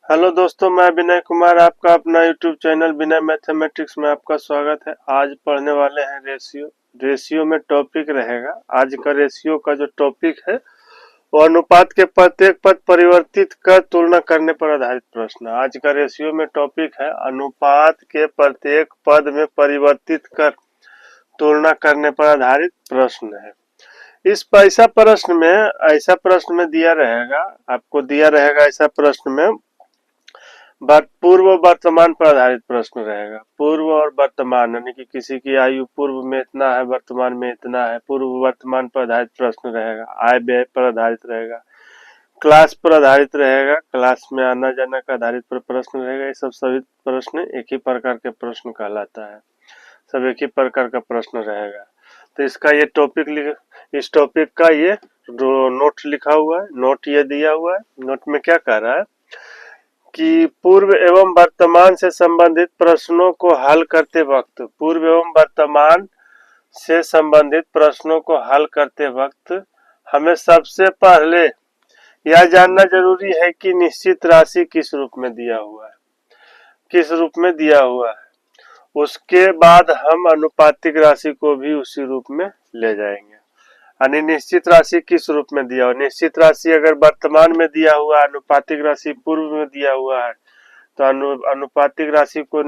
Hello दोस्तों, मैं विनय कुमार आपका अपना यूट्यूब चैनल विनय मैथमेटिक्स में आपका स्वागत है। आज पढ़ने वाले हैं रेशियो में टॉपिक रहेगा। आज का रेशियो का जो टॉपिक है वो अनुपात के प्रत्येक पद परिवर्तित कर तुलना करने पर आधारित प्रश्न। आज का रेशियो में टॉपिक है अनुपात के प्रत्येक पद में परिवर्तित कर तुलना करने पर आधारित प्रश्न है। इस ऐसा प्रश्न में दिया रहेगा, आपको दिया रहेगा ऐसा प्रश्न में पूर्व वर्तमान पर आधारित प्रश्न रहेगा। पूर्व और वर्तमान यानी कि किसी की आयु पूर्व में इतना है, वर्तमान में इतना है, पूर्व वर्तमान पर आधारित प्रश्न रहेगा। आय व्यय पर आधारित रहेगा, क्लास पर आधारित रहेगा, क्लास में आना जाना का आधारित पर प्रश्न रहेगा। ये सब सभी प्रश्न एक ही प्रकार के प्रश्न कहलाता है, सब एक ही प्रकार का प्रश्न रहेगा। तो इसका ये इस टॉपिक का ये नोट लिखा हुआ है, नोट ये दिया हुआ है। नोट में क्या कह रहा है कि पूर्व एवं वर्तमान से संबंधित प्रश्नों को हल करते वक्त हमें सबसे पहले यह जानना जरूरी है कि निश्चित राशि किस रूप में दिया हुआ है। उसके बाद हम अनुपातिक राशि को भी उसी रूप में ले जाएंगे। यानी निश्चित राशि किस रूप में दिया हुआ, निश्चित राशि अगर वर्तमान में दिया हुआ, अनुपातिक राशि पूर्व में दिया हुआ है तो अनुपातिक राशि को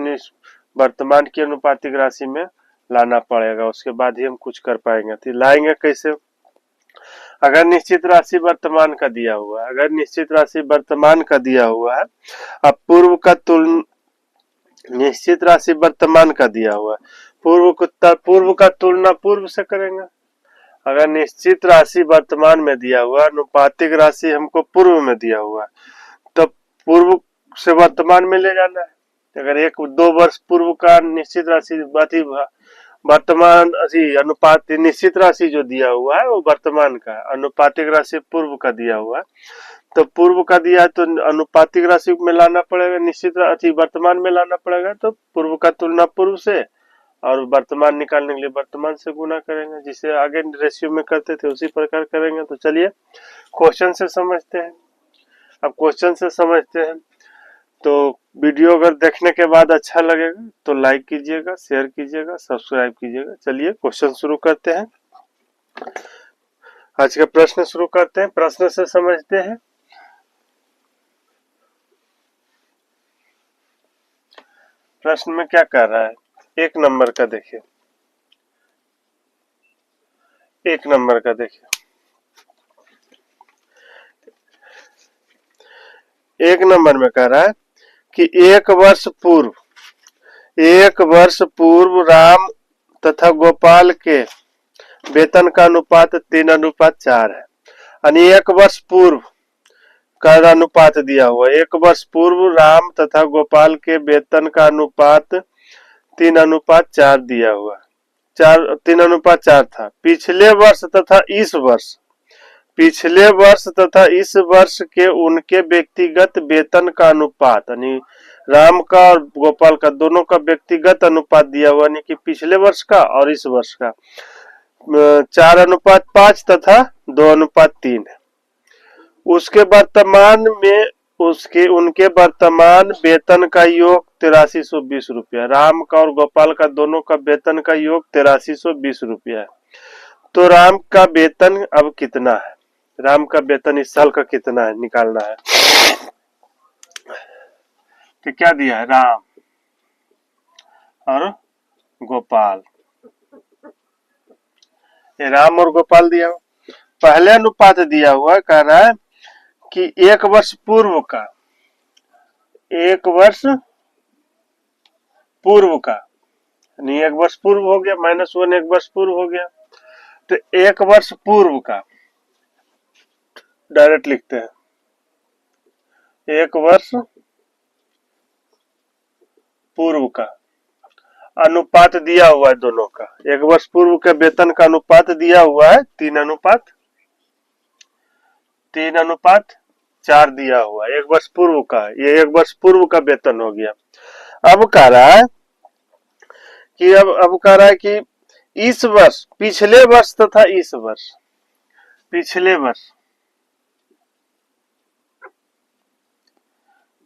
वर्तमान की अनुपातिक राशि में लाना पड़ेगा। उसके बाद ही हम कुछ कर पाएंगे। तो लाएंगे कैसे? अगर निश्चित राशि वर्तमान का दिया हुआ है, अब निश्चित राशि वर्तमान का दिया हुआ है, पूर्व का तुलना पूर्व से करेंगे। अगर निश्चित राशि वर्तमान में दिया हुआ, अनुपातिक राशि हमको पूर्व में दिया हुआ, तो पूर्व से वर्तमान में ले जाना है। अगर 1-2 वर्ष पूर्व का निश्चित राशि वर्तमान अनुपात निश्चित राशि जो दिया हुआ है वो वर्तमान का है, अनुपातिक राशि पूर्व का दिया हुआ है। तो पूर्व का दिया है तो अनुपातिक राशि में लाना पड़ेगा, निश्चित राशि वर्तमान में लाना पड़ेगा। तो पूर्व का तुलना पूर्व से और वर्तमान निकालने के लिए वर्तमान से गुना करेंगे, जिसे आगे रेशियो में करते थे उसी प्रकार करेंगे। तो चलिए क्वेश्चन से समझते हैं। अब क्वेश्चन से समझते हैं तो वीडियो अगर देखने के बाद अच्छा लगेगा तो लाइक कीजिएगा, शेयर कीजिएगा, सब्सक्राइब कीजिएगा। चलिए क्वेश्चन शुरू करते हैं। आज का प्रश्न शुरू करते हैं, प्रश्न से समझते हैं। प्रश्न में क्या कह रहा है? एक नंबर का देखिए, एक नंबर में कह रहा है कि एक वर्ष पूर्व राम तथा गोपाल के वेतन का अनुपात 3:4 है। यानी एक वर्ष पूर्व का अनुपात दिया हुआ, एक वर्ष पूर्व राम तथा गोपाल के वेतन का अनुपात 3:4 दिया हुआ, 3:4 था। पिछले वर्ष तथा इस वर्ष के उनके व्यक्तिगत वेतन का अनुपात, यानी राम का और गोपाल का दोनों का व्यक्तिगत अनुपात दिया हुआ, यानी कि पिछले वर्ष का और इस वर्ष का 4:5 तथा 2:3 है। उनके वर्तमान वेतन का योग 8320 रुपया, राम का और गोपाल का दोनों का वेतन का योग 8320 रुपया है। तो राम का वेतन अब कितना है? राम का वेतन इस साल का कितना है निकालना है। तो क्या दिया है? राम और गोपाल, ये राम और गोपाल दिया हुआ। पहले अनुपात दिया हुआ कह रहा है कि एक वर्ष पूर्व का, एक वर्ष पूर्व का, यानी एक वर्ष पूर्व हो गया, -1 एक वर्ष पूर्व हो गया। तो एक वर्ष पूर्व का डायरेक्ट लिखते हैं, एक वर्ष पूर्व का अनुपात दिया हुआ है दोनों का। एक वर्ष पूर्व के वेतन का अनुपात दिया हुआ है 3:4 दिया हुआ है। एक वर्ष पूर्व का, ये एक वर्ष पूर्व का वेतन हो गया। अब कह रहा है कि इस वर्ष, पिछले वर्ष तथा इस वर्ष,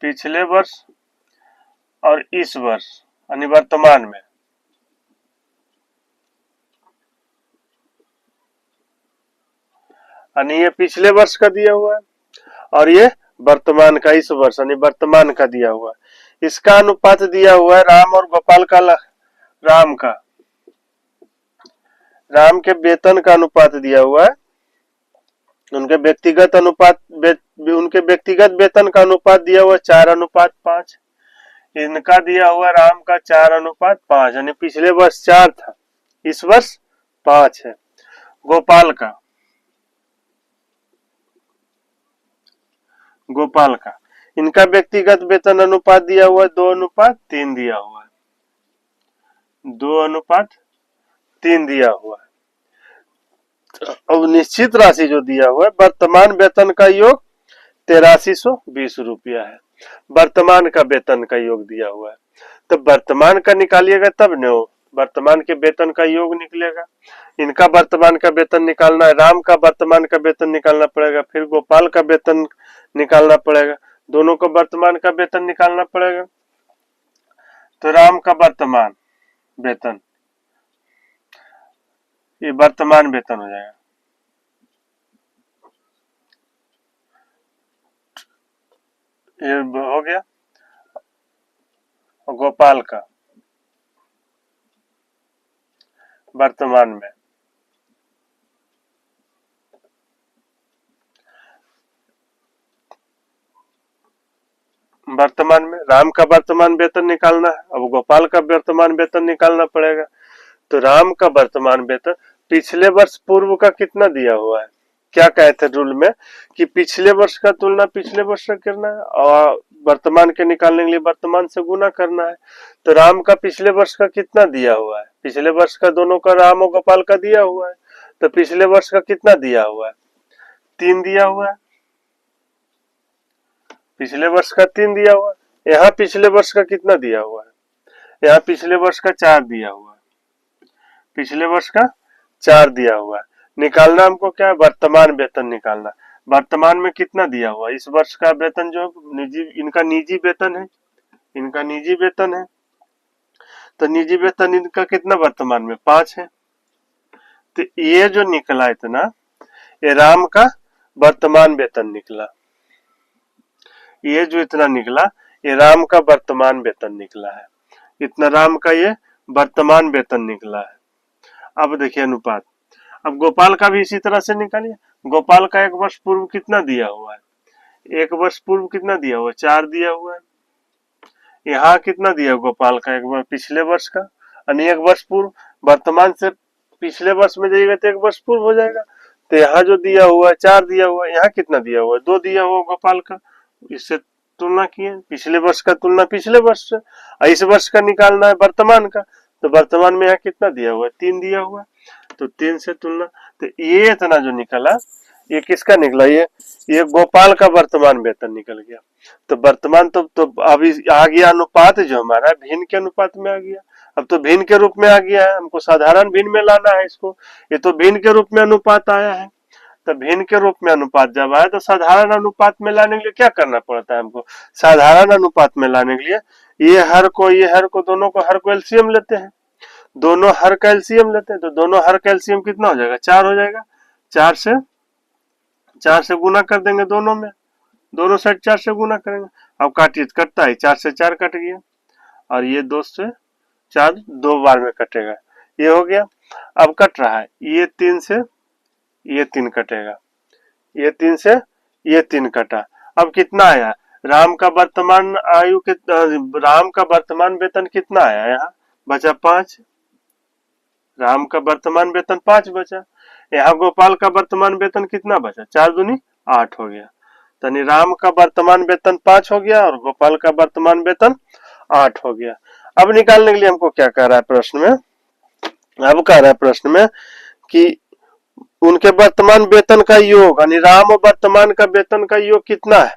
पिछले वर्ष और इस वर्ष यानी वर्तमान में, यानी ये पिछले वर्ष का दिया हुआ है और ये वर्तमान का इस वर्ष यानी वर्तमान का दिया हुआ है। इसका अनुपात दिया हुआ है राम और गोपाल का, राम के वेतन का अनुपात दिया हुआ है, उनके व्यक्तिगत वेतन का अनुपात दिया हुआ 4:5। इनका दिया हुआ राम का 4:5 यानी पिछले वर्ष 4 था, इस वर्ष 5 है। गोपाल का इनका व्यक्तिगत वेतन अनुपात दिया हुआ है 2:3 दिया हुआ है, 2:3 दिया हुआ है। अब निश्चित राशि जो दिया हुआ है, वर्तमान वेतन का योग 8320 रुपया है, वर्तमान का वेतन का योग दिया हुआ है। तो वर्तमान का निकालिएगा तब न वर्तमान के वेतन का योग निकलेगा। इनका वर्तमान का वेतन निकालना है, राम का वर्तमान का वेतन निकालना पड़ेगा, फिर गोपाल का वेतन निकालना पड़ेगा, दोनों को वर्तमान का वेतन निकालना पड़ेगा। तो राम का वर्तमान वेतन, ये वर्तमान वेतन हो जाएगा, ये हो गया। और गोपाल का वर्तमान में, राम का वर्तमान वेतन निकालना है, अब गोपाल का वर्तमान वेतन निकालना पड़ेगा। तो राम का वर्तमान वेतन पिछले वर्ष पूर्व का कितना दिया हुआ है, क्या कहे थे रूल में कि पिछले वर्ष का तुलना पिछले वर्ष से करना है और वर्तमान के निकालने के लिए वर्तमान से गुना करना है। तो राम का पिछले वर्ष का कितना दिया हुआ है, पिछले वर्ष का दोनों का राम और गोपाल का दिया हुआ है, तो पिछले वर्ष का कितना दिया हुआ है, 3 दिया हुआ है, पिछले वर्ष का 3 दिया हुआ है। यहाँ पिछले वर्ष का कितना दिया हुआ है, यहाँ पिछले वर्ष का 4 दिया हुआ है, पिछले वर्ष का 4 दिया हुआ है। निकालना हमको क्या है, वर्तमान वेतन निकालना। वर्तमान में कितना दिया हुआ है, इस वर्ष का वेतन जो इनका निजी वेतन है, इनका निजी वेतन है, तो निजी वेतन इनका कितना वर्तमान में 5 है। तो ये जो निकला इतना, ये राम का वर्तमान वेतन निकला, ये जो इतना निकला ये राम का वर्तमान वेतन निकला है, इतना राम का ये वर्तमान वेतन निकला है। अब देखिए अनुपात, अब गोपाल का भी इसी तरह से निकालिए। गोपाल का 1 वर्ष पूर्व कितना दिया हुआ है, 1 वर्ष पूर्व कितना दिया हुआ है, 4 दिया हुआ है। यहाँ कितना दिया गोपाल का 1 वर्ष पिछले वर्ष का, यानी 1 वर्ष पूर्व, वर्तमान से पिछले वर्ष में जाइएगा तो 1 वर्ष पूर्व हो जाएगा। तो यहाँ जो दिया हुआ है 4 दिया हुआ है, यहाँ कितना दिया हुआ है, 2 दिया हुआ गोपाल का, इससे तुलना किए, पिछले वर्ष का तुलना पिछले वर्ष से, इस वर्ष का निकालना है वर्तमान का, तो वर्तमान में यहाँ कितना दिया हुआ है, 3 दिया हुआ है, तो 3 से तुलना। तो ये इतना जो निकला ये किसका निकला, ये गोपाल का वर्तमान वेतन निकल गया। तो वर्तमान तो अभी आ गया अनुपात जो हमारा भिन्न के अनुपात में आ गया, अब तो भिन्न के रूप में आ गया है, हमको साधारण भिन्न में लाना है इसको, ये तो भिन्न के रूप में अनुपात आया है। तो भिन्न के रूप में अनुपात जब आए तो साधारण अनुपात में लाने के लिए क्या करना पड़ता है हमको, साधारण अनुपात में लाने के लिए ये हर को दोनों को हर को एलसीएम लेते हैं, दोनों हर का एलसीएम लेते हैं, तो दोनों हर का एलसीएम कितना हो जाएगा, 4 हो जाएगा। 4 से गुना कर देंगे दोनों में, दोनों साइड 4 से गुना करेंगे। अब काटिए कटता है, 4 से 4 कट गया और ये 2 से 4 2 बार में कटेगा, ये हो गया। अब कट रहा है ये 3 से ये 3 कटेगा, ये 3 से ये 3 कटा। अब कितना आया, राम का वर्तमान आयु राम का वर्तमान वेतन कितना आया, यहाँ बचा 5, राम का वर्तमान वेतन 5 बचा। यहाँ गोपाल का वर्तमान वेतन कितना बचा, 4 दूनी 8 हो गया। यानी राम का वर्तमान वेतन 5 हो गया और गोपाल का वर्तमान वेतन 8 हो गया। अब निकालने के लिए हमको क्या कह रहा है प्रश्न में, अब कह रहा है प्रश्न में कि उनके वर्तमान वेतन का योग, यानी राम और वर्तमान का वेतन का योग कितना है,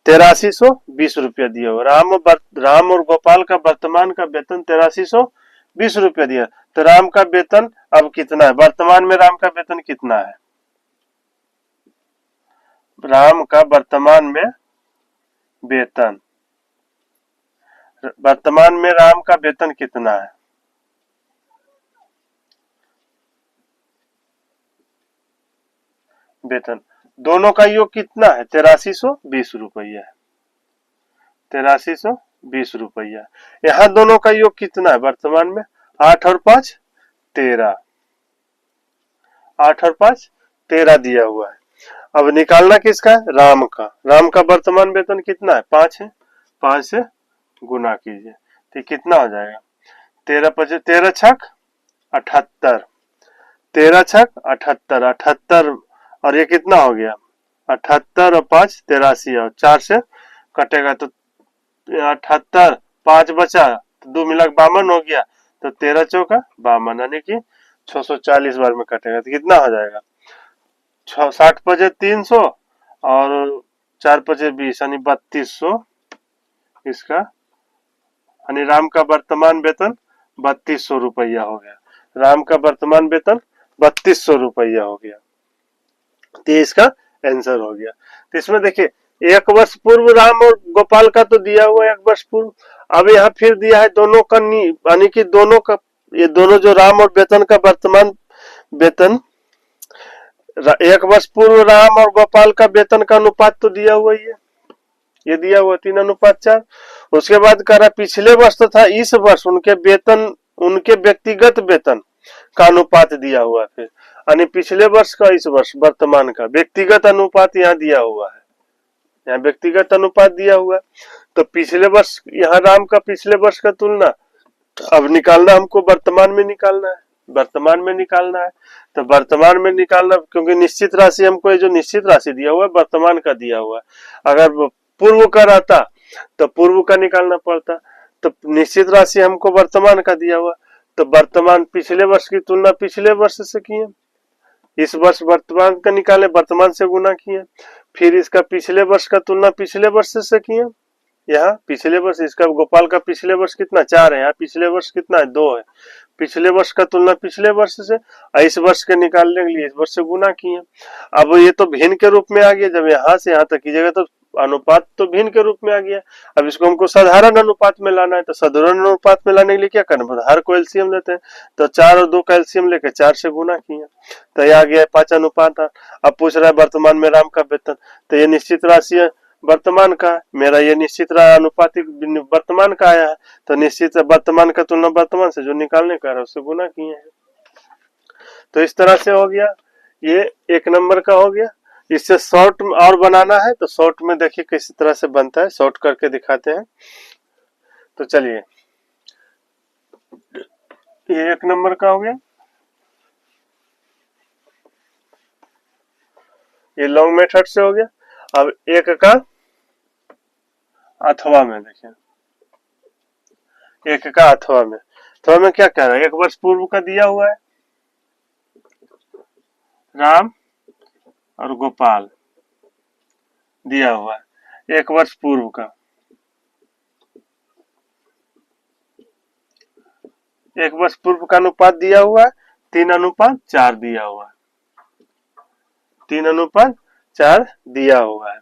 8320 रुपया दिया हो। राम और गोपाल का वर्तमान का वेतन 8320 रुपया दिया, तो राम का वेतन अब कितना है, वर्तमान में राम का वेतन कितना है, राम का वर्तमान में वेतन वर्तमान में राम का वेतन कितना है? वेतन दोनों का योग कितना है? 8320 रुपया है। 8320 रुपया। यहाँ दोनों का योग कितना है वर्तमान में? 8 और 5 13। 8 और 5 13 दिया हुआ है। अब निकालना किसका है? राम का। राम का वर्तमान वेतन कितना है? 5 है। 5 से गुना कीजिए तो कितना हो जाएगा? 13 छक 78। 13 छक 78। 78 और ये कितना हो गया? 78 और 5 83 और 4 से कटेगा तो 78। 5 बचा तो 2 मिला 52 हो गया। तो 13 चौका 52 यानी कि 640 बार में कटेगा तो कितना हो जाएगा? 60 पचे 300 और 4 पचे 20 यानी 3200। इसका यानी राम का वर्तमान वेतन 3200 रुपया हो गया। राम का वर्तमान वेतन 3200 रुपया हो गया। तो इसका आंसर हो गया। तो इसमें देखिए 1 वर्ष पूर्व राम और गोपाल का तो दिया हुआ है 1 वर्ष पूर्व। अब यहाँ फिर दिया है दोनों का, यानी कि दोनों का, ये दोनों जो राम और वेतन का वर्तमान वेतन 1 वर्ष पूर्व राम और गोपाल का वेतन का अनुपात तो दिया हुआ ही है। ये दिया हुआ 3:4। उसके बाद कह रहा पिछले वर्ष तो था, इस वर्ष उनके वेतन, उनके व्यक्तिगत वेतन का अनुपात दिया हुआ है। फिर यानी पिछले वर्ष का इस वर्ष वर्तमान का व्यक्तिगत अनुपात यहाँ दिया हुआ है। यहाँ व्यक्तिगत अनुपात दिया हुआ है। तो पिछले वर्ष, यहाँ राम का पिछले वर्ष का तुलना अब निकालना, हमको वर्तमान में निकालना है। वर्तमान में निकालना है तो वर्तमान में निकालना, क्योंकि निश्चित राशि हमको, ये जो निश्चित राशि दिया हुआ है वर्तमान का दिया हुआ है। अगर पूर्व का रहता तो पूर्व का निकालना पड़ता। तो निश्चित राशि हमको वर्तमान का दिया हुआ, तो वर्तमान पिछले वर्ष की तुलना पिछले वर्ष से किए, इस वर्ष वर्तमान का निकाले, वर्तमान से गुना किए, फिर इसका पिछले वर्ष का तुलना पिछले वर्ष से किए। यहाँ पिछले वर्ष, इसका गोपाल का पिछले वर्ष कितना 4 है, यहाँ पिछले वर्ष कितना है 2 है। पिछले वर्ष का तुलना पिछले वर्ष से, इस वर्ष के निकालने के लिए इस वर्ष से गुना किए। अब ये तो भिन्न के रूप में आ गया, जब यहाँ से यहाँ तक कीजिएगा तो अनुपात तो भिन्न के रूप में आ गया। अब इसको हमको साधारण अनुपात में लाना है, तो साधारण अनुपात में लाने के लिए क्या करना पड़ता है? हर को एलसीएम लेते हैं, तो 4 और 2 का एलसीएम लेके 4 से गुना किया तो यह आ गया 5:5। अब पूछ रहा है वर्तमान में राम का वेतन, तो ये निश्चित राशि है वर्तमान का, मेरा ये निश्चित अनुपातिक वर्तमान का आया है, तो निश्चित वर्तमान का तुलना वर्तमान से जो निकालने का है उससे गुना किए हैं। तो इस तरह से हो गया, ये 1 नंबर का हो गया। इससे शॉर्ट और बनाना है तो शॉर्ट में देखिए किस तरह से बनता है, शॉर्ट करके दिखाते हैं। तो चलिए, ये 1 नंबर का हो गया। ये लॉन्ग मेथड से हो गया। अब 1 का अथवा में देखिए, 1 का अथवा में, तो हमें क्या कह रहा है? 1 वर्ष पूर्व का दिया हुआ है राम और गोपाल दिया हुआ है 1 वर्ष पूर्व का। 1 वर्ष पूर्व का अनुपात दिया हुआ है 3:4 दिया हुआ है। 3:4 दिया हुआ है।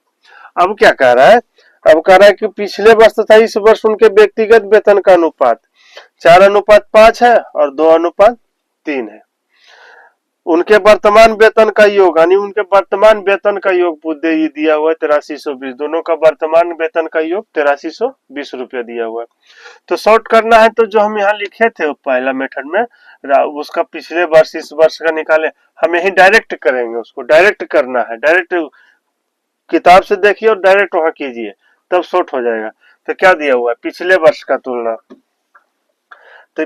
अब क्या कह रहा है? अब कह रहा है कि पिछले वर्ष तथा इस वर्ष उनके व्यक्तिगत वेतन का अनुपात 4:5 है और 2:3 है। उनके वर्तमान वेतन का योग, यानी उनके वर्तमान वेतन का योग ये दिया हुआ है 8320। दोनों का वर्तमान वेतन का योग 8320 रुपया दिया हुआ है। तो शॉर्ट करना है तो जो हम यहाँ लिखे थे पहला मेथड में, उसका पिछले वर्ष इस वर्ष का निकाले, हम यही डायरेक्ट करेंगे, उसको डायरेक्ट करना है। डायरेक्ट किताब से देखिए और डायरेक्ट वहां कीजिए, तब शॉर्ट हो जाएगा। तो क्या दिया हुआ है? पिछले वर्ष का तुलना, तो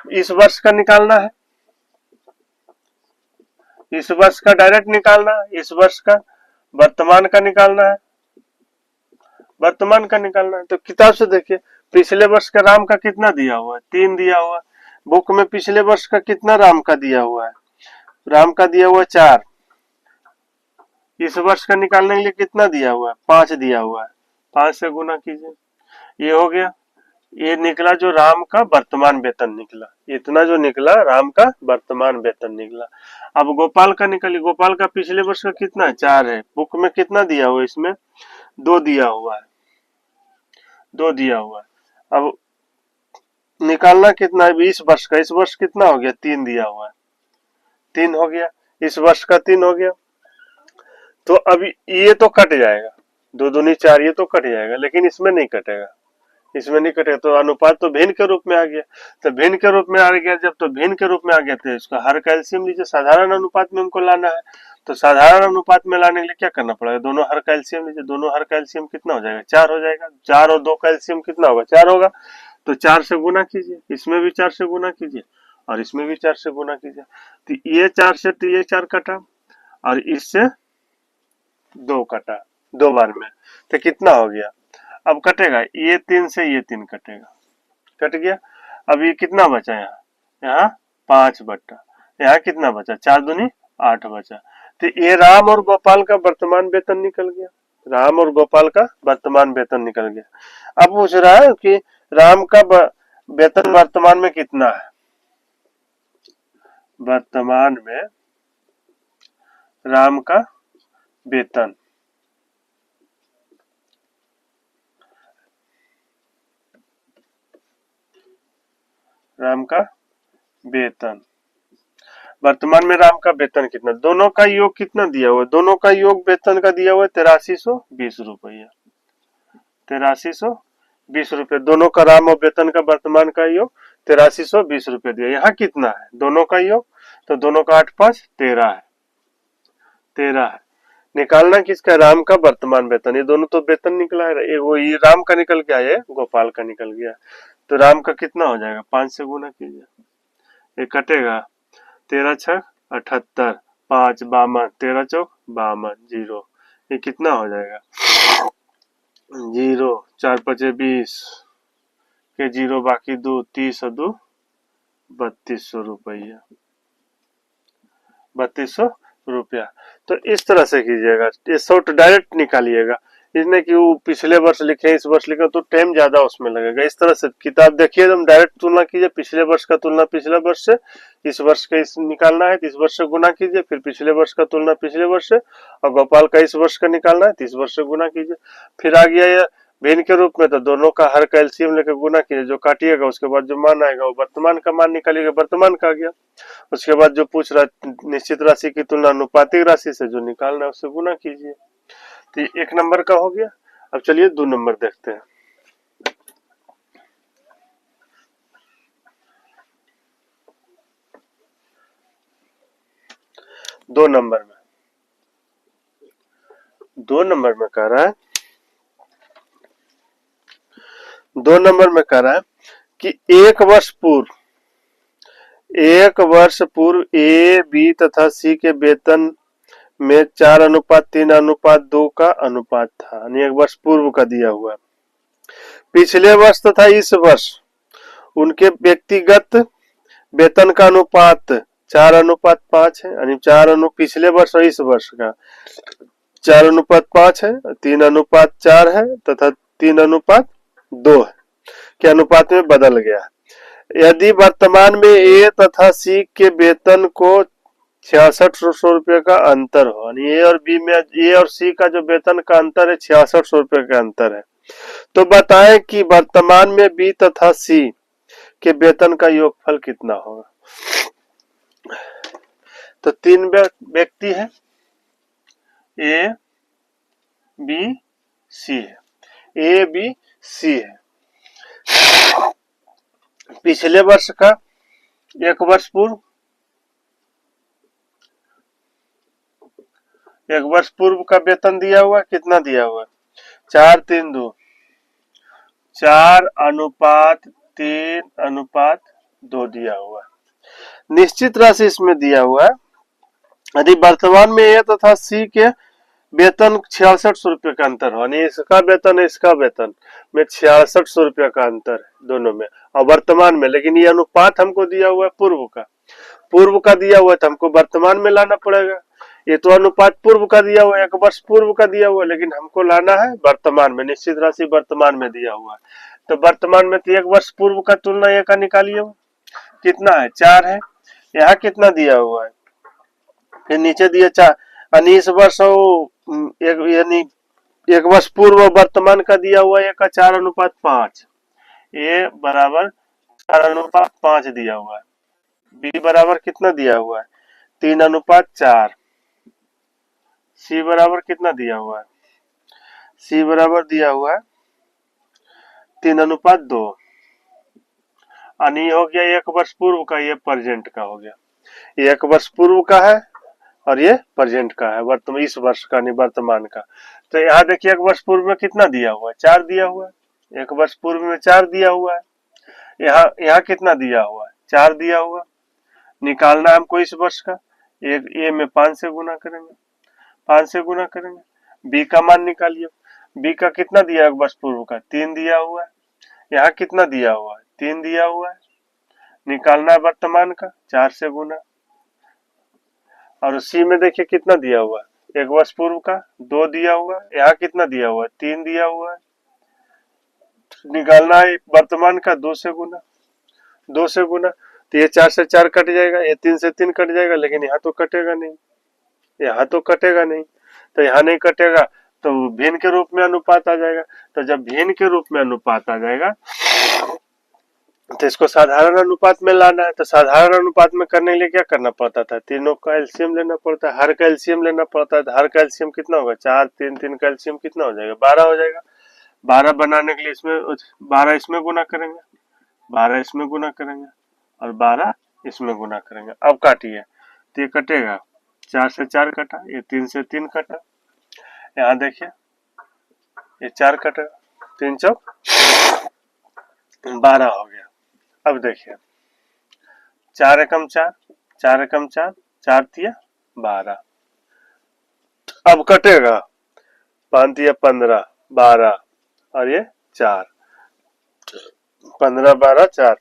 इस वर्ष का निकालना है, इस वर्ष का डायरेक्ट निकालना है, इस वर्ष का वर्तमान का निकालना है, वर्तमान का निकालना है। तो किताब से देखिए पिछले वर्ष का राम का कितना दिया हुआ है? 3 दिया हुआ है। बुक में पिछले वर्ष का कितना राम का दिया हुआ है? राम का दिया हुआ है 4। इस वर्ष का निकालने के लिए कितना दिया हुआ है? 5 दिया हुआ है। 5 से गुना कीजिए, ये हो गया। ये निकला जो राम का वर्तमान वेतन निकला, इतना जो निकला राम का वर्तमान वेतन निकला। अब गोपाल का निकलिए, गोपाल का पिछले वर्ष का कितना है? 4 है। बुक में कितना दिया हुआ है? इसमें 2 दिया हुआ है, 2 दिया हुआ है। अब निकालना कितना है 20 वर्ष का, इस वर्ष कितना हो गया 3 दिया हुआ है, 3 हो गया, इस वर्ष का 3 हो गया। तो अब ये तो कट जाएगा, 2 दूनी 4 ये तो कट जाएगा, लेकिन इसमें नहीं कटेगा, इसमें नहीं कटेगा। तो अनुपात तो भिन्न के रूप में आ गया। तो भिन्न के रूप में आ गया जब, तो भिन्न के रूप में आ गया तो इसका हर कैल्शियम लीजिए, साधारण अनुपात में हमको लाना है। तो साधारण अनुपात में लाने के लिए क्या करना पड़ेगा, दोनों हर कैल्शियम लीजिए, दोनों हर कैल्शियम कितना हो जाएगा 4 हो जाएगा, 4 और 2 कैल्शियम कितना होगा 4 होगा। तो 4 से गुना कीजिए, इसमें भी 4 से गुना कीजिए और इसमें भी 4 से गुना कीजिए। तो ये 4 से तो ये 4 कटा और इससे 2 कटा 2 बार में, तो कितना हो गया। अब कटेगा ये 3 से ये 3 कटेगा, कट गया। अब ये कितना बचा यहाँ, यहाँ 5 बटा, यहाँ कितना बचा 4 दूनी 8 बचा। तो ये राम और गोपाल का वर्तमान वेतन निकल गया, राम और गोपाल का वर्तमान वेतन निकल गया। अब पूछ रहा है कि राम का वेतन वर्तमान में कितना है, वर्तमान में राम का वेतन, राम का वेतन, वर्तमान में राम का वेतन कितना, दोनों का योग कितना दिया हुआ है, दोनों का योग वेतन का दिया हुआ है 8320 रुपया, 8320 रुपये, दोनों का राम और वेतन का वर्तमान का योग 8320 रुपये दिया। यहाँ कितना है दोनों का योग, तो दोनों का 8 5 13 है, 13 है। निकालना किसका, राम का वर्तमान वेतन, ये दोनों तो वेतन निकला है, वो ये राम का निकल गया, ये गोपाल का निकल गया। तो राम का कितना हो जाएगा 5 से गुना कीजिए, ये कटेगा 13 6 78, 5 52, 13 चौक 52, 0, ये कितना हो जाएगा 0, 4 5 20 के 0 बाकी 2, 30 और 2 3200 रुपया, 3200 रुपया। तो इस तरह से कीजिएगा, ये शॉर्ट डायरेक्ट निकालिएगा, इसने कि वो पिछले वर्ष लिखे इस वर्ष लिखे तो टाइम ज्यादा उसमें लगेगा। इस तरह से किताब देखिए, एकदम डायरेक्ट तुलना कीजिए, पिछले वर्ष का तुलना पिछले वर्ष से, इस वर्ष का इस निकालना है तो इस वर्ष से गुना कीजिए, फिर पिछले वर्ष का तुलना पिछले वर्ष से, और गोपाल का इस वर्ष का निकालना है तो इस वर्ष से गुना कीजिए। फिर आ गया ये भिन्न के रूप में, तो दोनों का हर कैल्शियम लेकर गुना कीजिए, जो काटिएगा उसके बाद जो मान आएगा वो वर्तमान का मान निकालिएगा, वर्तमान का आ गया। उसके बाद जो पूछ रहा निश्चित राशि की तुलना अनुपातिक राशि से, जो निकालना है उससे गुना कीजिए। तो ये 1 नंबर का हो गया। अब चलिए 2 नंबर देखते हैं। दो नंबर में कह रहा है, 2 नंबर में कह रहा है कि 1 वर्ष पूर्व ए बी तथा सी के वेतन में 4:3:2 का अनुपात था, यानी 1 वर्ष पूर्व का दिया हुआ है। पिछले वर्ष तथा इस वर्ष उनके व्यक्तिगत वेतन का अनुपात 4:5 है, यानी पिछले वर्ष और इस वर्ष का 4:5 है, 3:4 है तथा 3:2 है के अनुपात में बदल गया। यदि वर्तमान में ए तथा सी के वेतन को 6600 रुपये का अंतर हो, यानी ए और बी में, ए और सी का जो वेतन का अंतर है 6600 रुपये का अंतर है, तो बताएं कि वर्तमान में बी तथा सी के वेतन का योगफल कितना होगा। तो 3 व्यक्ति है, ए बी सी है, ए बी सी है। पिछले वर्ष का 1 वर्ष पूर्व, 1 वर्ष पूर्व का वेतन दिया हुआ, कितना दिया हुआ 4:3:2, 4:3:2 दिया हुआ। निश्चित राशि इसमें दिया हुआ है, यदि वर्तमान में ए तथा सी के वेतन 6600 रुपये का अंतर हो, यानी इसका वेतन इसका वेतन में 6600 रुपये का अंतर है दोनों में, और वर्तमान में, लेकिन ये अनुपात हमको दिया हुआ है पूर्व का दिया हुआ है, तो हमको वर्तमान में लाना पड़ेगा। ये तो अनुपात पूर्व का दिया हुआ है, 1 वर्ष पूर्व का दिया हुआ है, लेकिन हमको लाना है वर्तमान में, निश्चित राशि वर्तमान में दिया हुआ है। तो वर्तमान में तो 1 वर्ष पूर्व का तुलना ये का निकालिए, कितना है 4 है, यहाँ कितना दिया हुआ है, फिर नीचे दिया 4, यानी इस वर्ष यानी 1 वर्ष पूर्व वर्तमान का दिया हुआ है का 4:5, ए बराबर 4:5 दिया हुआ है, बी बराबर कितना दिया हुआ है 3:4, सी बराबर कितना दिया हुआ है, सी बराबर दिया हुआ है 3:2। यानी हो गया 1 वर्ष पूर्व का, ये प्रेजेंट का हो गया। 1 वर्ष पूर्व का है और ये प्रेजेंट का है, वर्तमान इस वर्ष का नहीं वर्तमान का। तो यहाँ देखिए 1 वर्ष पूर्व में कितना दिया हुआ है 4 दिया हुआ है, 1 वर्ष पूर्व में 4 दिया हुआ है। यहाँ यहाँ कितना दिया हुआ है 4 दिया हुआ। निकालना है हमको इस वर्ष का, एक ए में 5 से गुना करेंगे, 5 से गुना करेंगे। बी का मान निकालिए, बी का कितना दिया है 1 वर्ष पूर्व का 3 दिया हुआ है। यहाँ कितना दिया हुआ है 3 दिया हुआ है। निकालना है वर्तमान का 4 से गुना। और सी में देखिए कितना दिया हुआ है 1 वर्ष पूर्व का 2 दिया हुआ है। यहाँ कितना दिया हुआ है 3 दिया हुआ है। निकालना है वर्तमान का 2 से गुना, 2 से गुना। तो ये 4 से 4 कट जाएगा, ये 3 से 3 कट जाएगा, लेकिन यहाँ तो कटेगा नहीं, यहाँ तो कटेगा नहीं। तो यहाँ नहीं कटेगा तो भिन्न के रूप में अनुपात आ जाएगा। तो जब भिन्न के रूप में अनुपात आ जाएगा तो इसको साधारण अनुपात में लाना है। तो साधारण अनुपात में करने के लिए क्या करना पड़ता था, तीनों का एलसीएम लेना पड़ता है, हर का एलसीएम लेना पड़ता है। हर का एलसीएम कितना होगा 4, 3, 3 का एलसीएम कितना हो जाएगा 12 हो जाएगा। 12 बनाने के लिए इसमें 12 इसमें गुना करेंगे, 12 इसमें गुना करेंगे और 12 इसमें गुना करेंगे। अब काटिए तो ये कटेगा, 4 से 4 कटा, ये 3 से 3 कटा। यहाँ देखिए ये 4 कटेगा, 3 चौक 12 हो गया। अब देखिए 4 एकम 4, 4 एकम 4, 4 तिया 12। अब कटेगा 5 तिया 15, 12 और ये 4, 15, 12, 4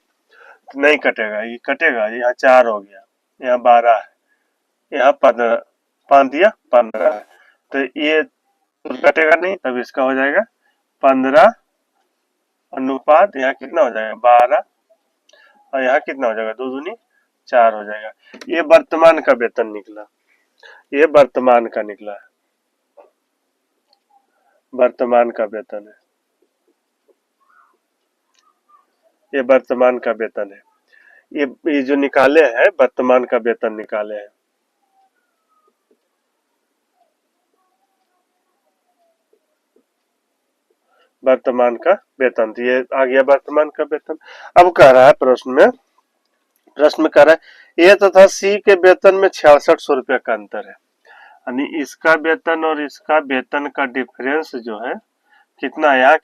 नहीं कटेगा, ये कटेगा। यहाँ 4 हो गया, यहाँ 12 है, यहाँ 15, 5 दिया 15 है। तो ये कटेगा नहीं, तब इसका हो जाएगा 15 अनुपात यहाँ कितना हो जाएगा 12 और यहाँ कितना हो जाएगा 2 दूनी 4 हो जाएगा। ये वर्तमान का वेतन निकला, ये वर्तमान का निकला है, वर्तमान का वेतन है, ये वर्तमान का वेतन है। ये जो निकाले हैं वर्तमान का वेतन निकाले हैं। वर्तमान का वेतन, तो ये आ गया वर्तमान का वेतन। अब कह रहा है प्रश्न में कह रहा है ए तथा सी के वेतन में 6600 रुपया का अंतर है। यानी इसका वेतन और इसका वेतन का डिफरेंस जो है कितना है, यहाँ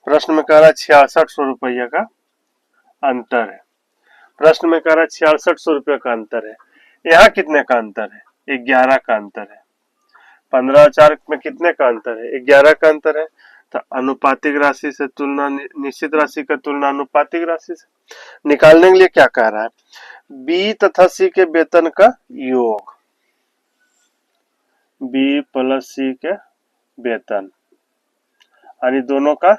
प्रश्न में कह रहा है 6600 रुपया का अंतर है। प्रश्न में कह रहा है 6600 रुपया का अंतर है। यहाँ कितने का अंतर है 11 का अंतर है। 15 और 4 में कितने का अंतर है 11 का अंतर है। तो अनुपातिक राशि से तुलना, निश्चित राशि का तुलना अनुपातिक राशि से। निकालने के लिए क्या कह रहा है, बी तथा सी के वेतन का योग, बी प्लस सी के वेतन, यानी दोनों का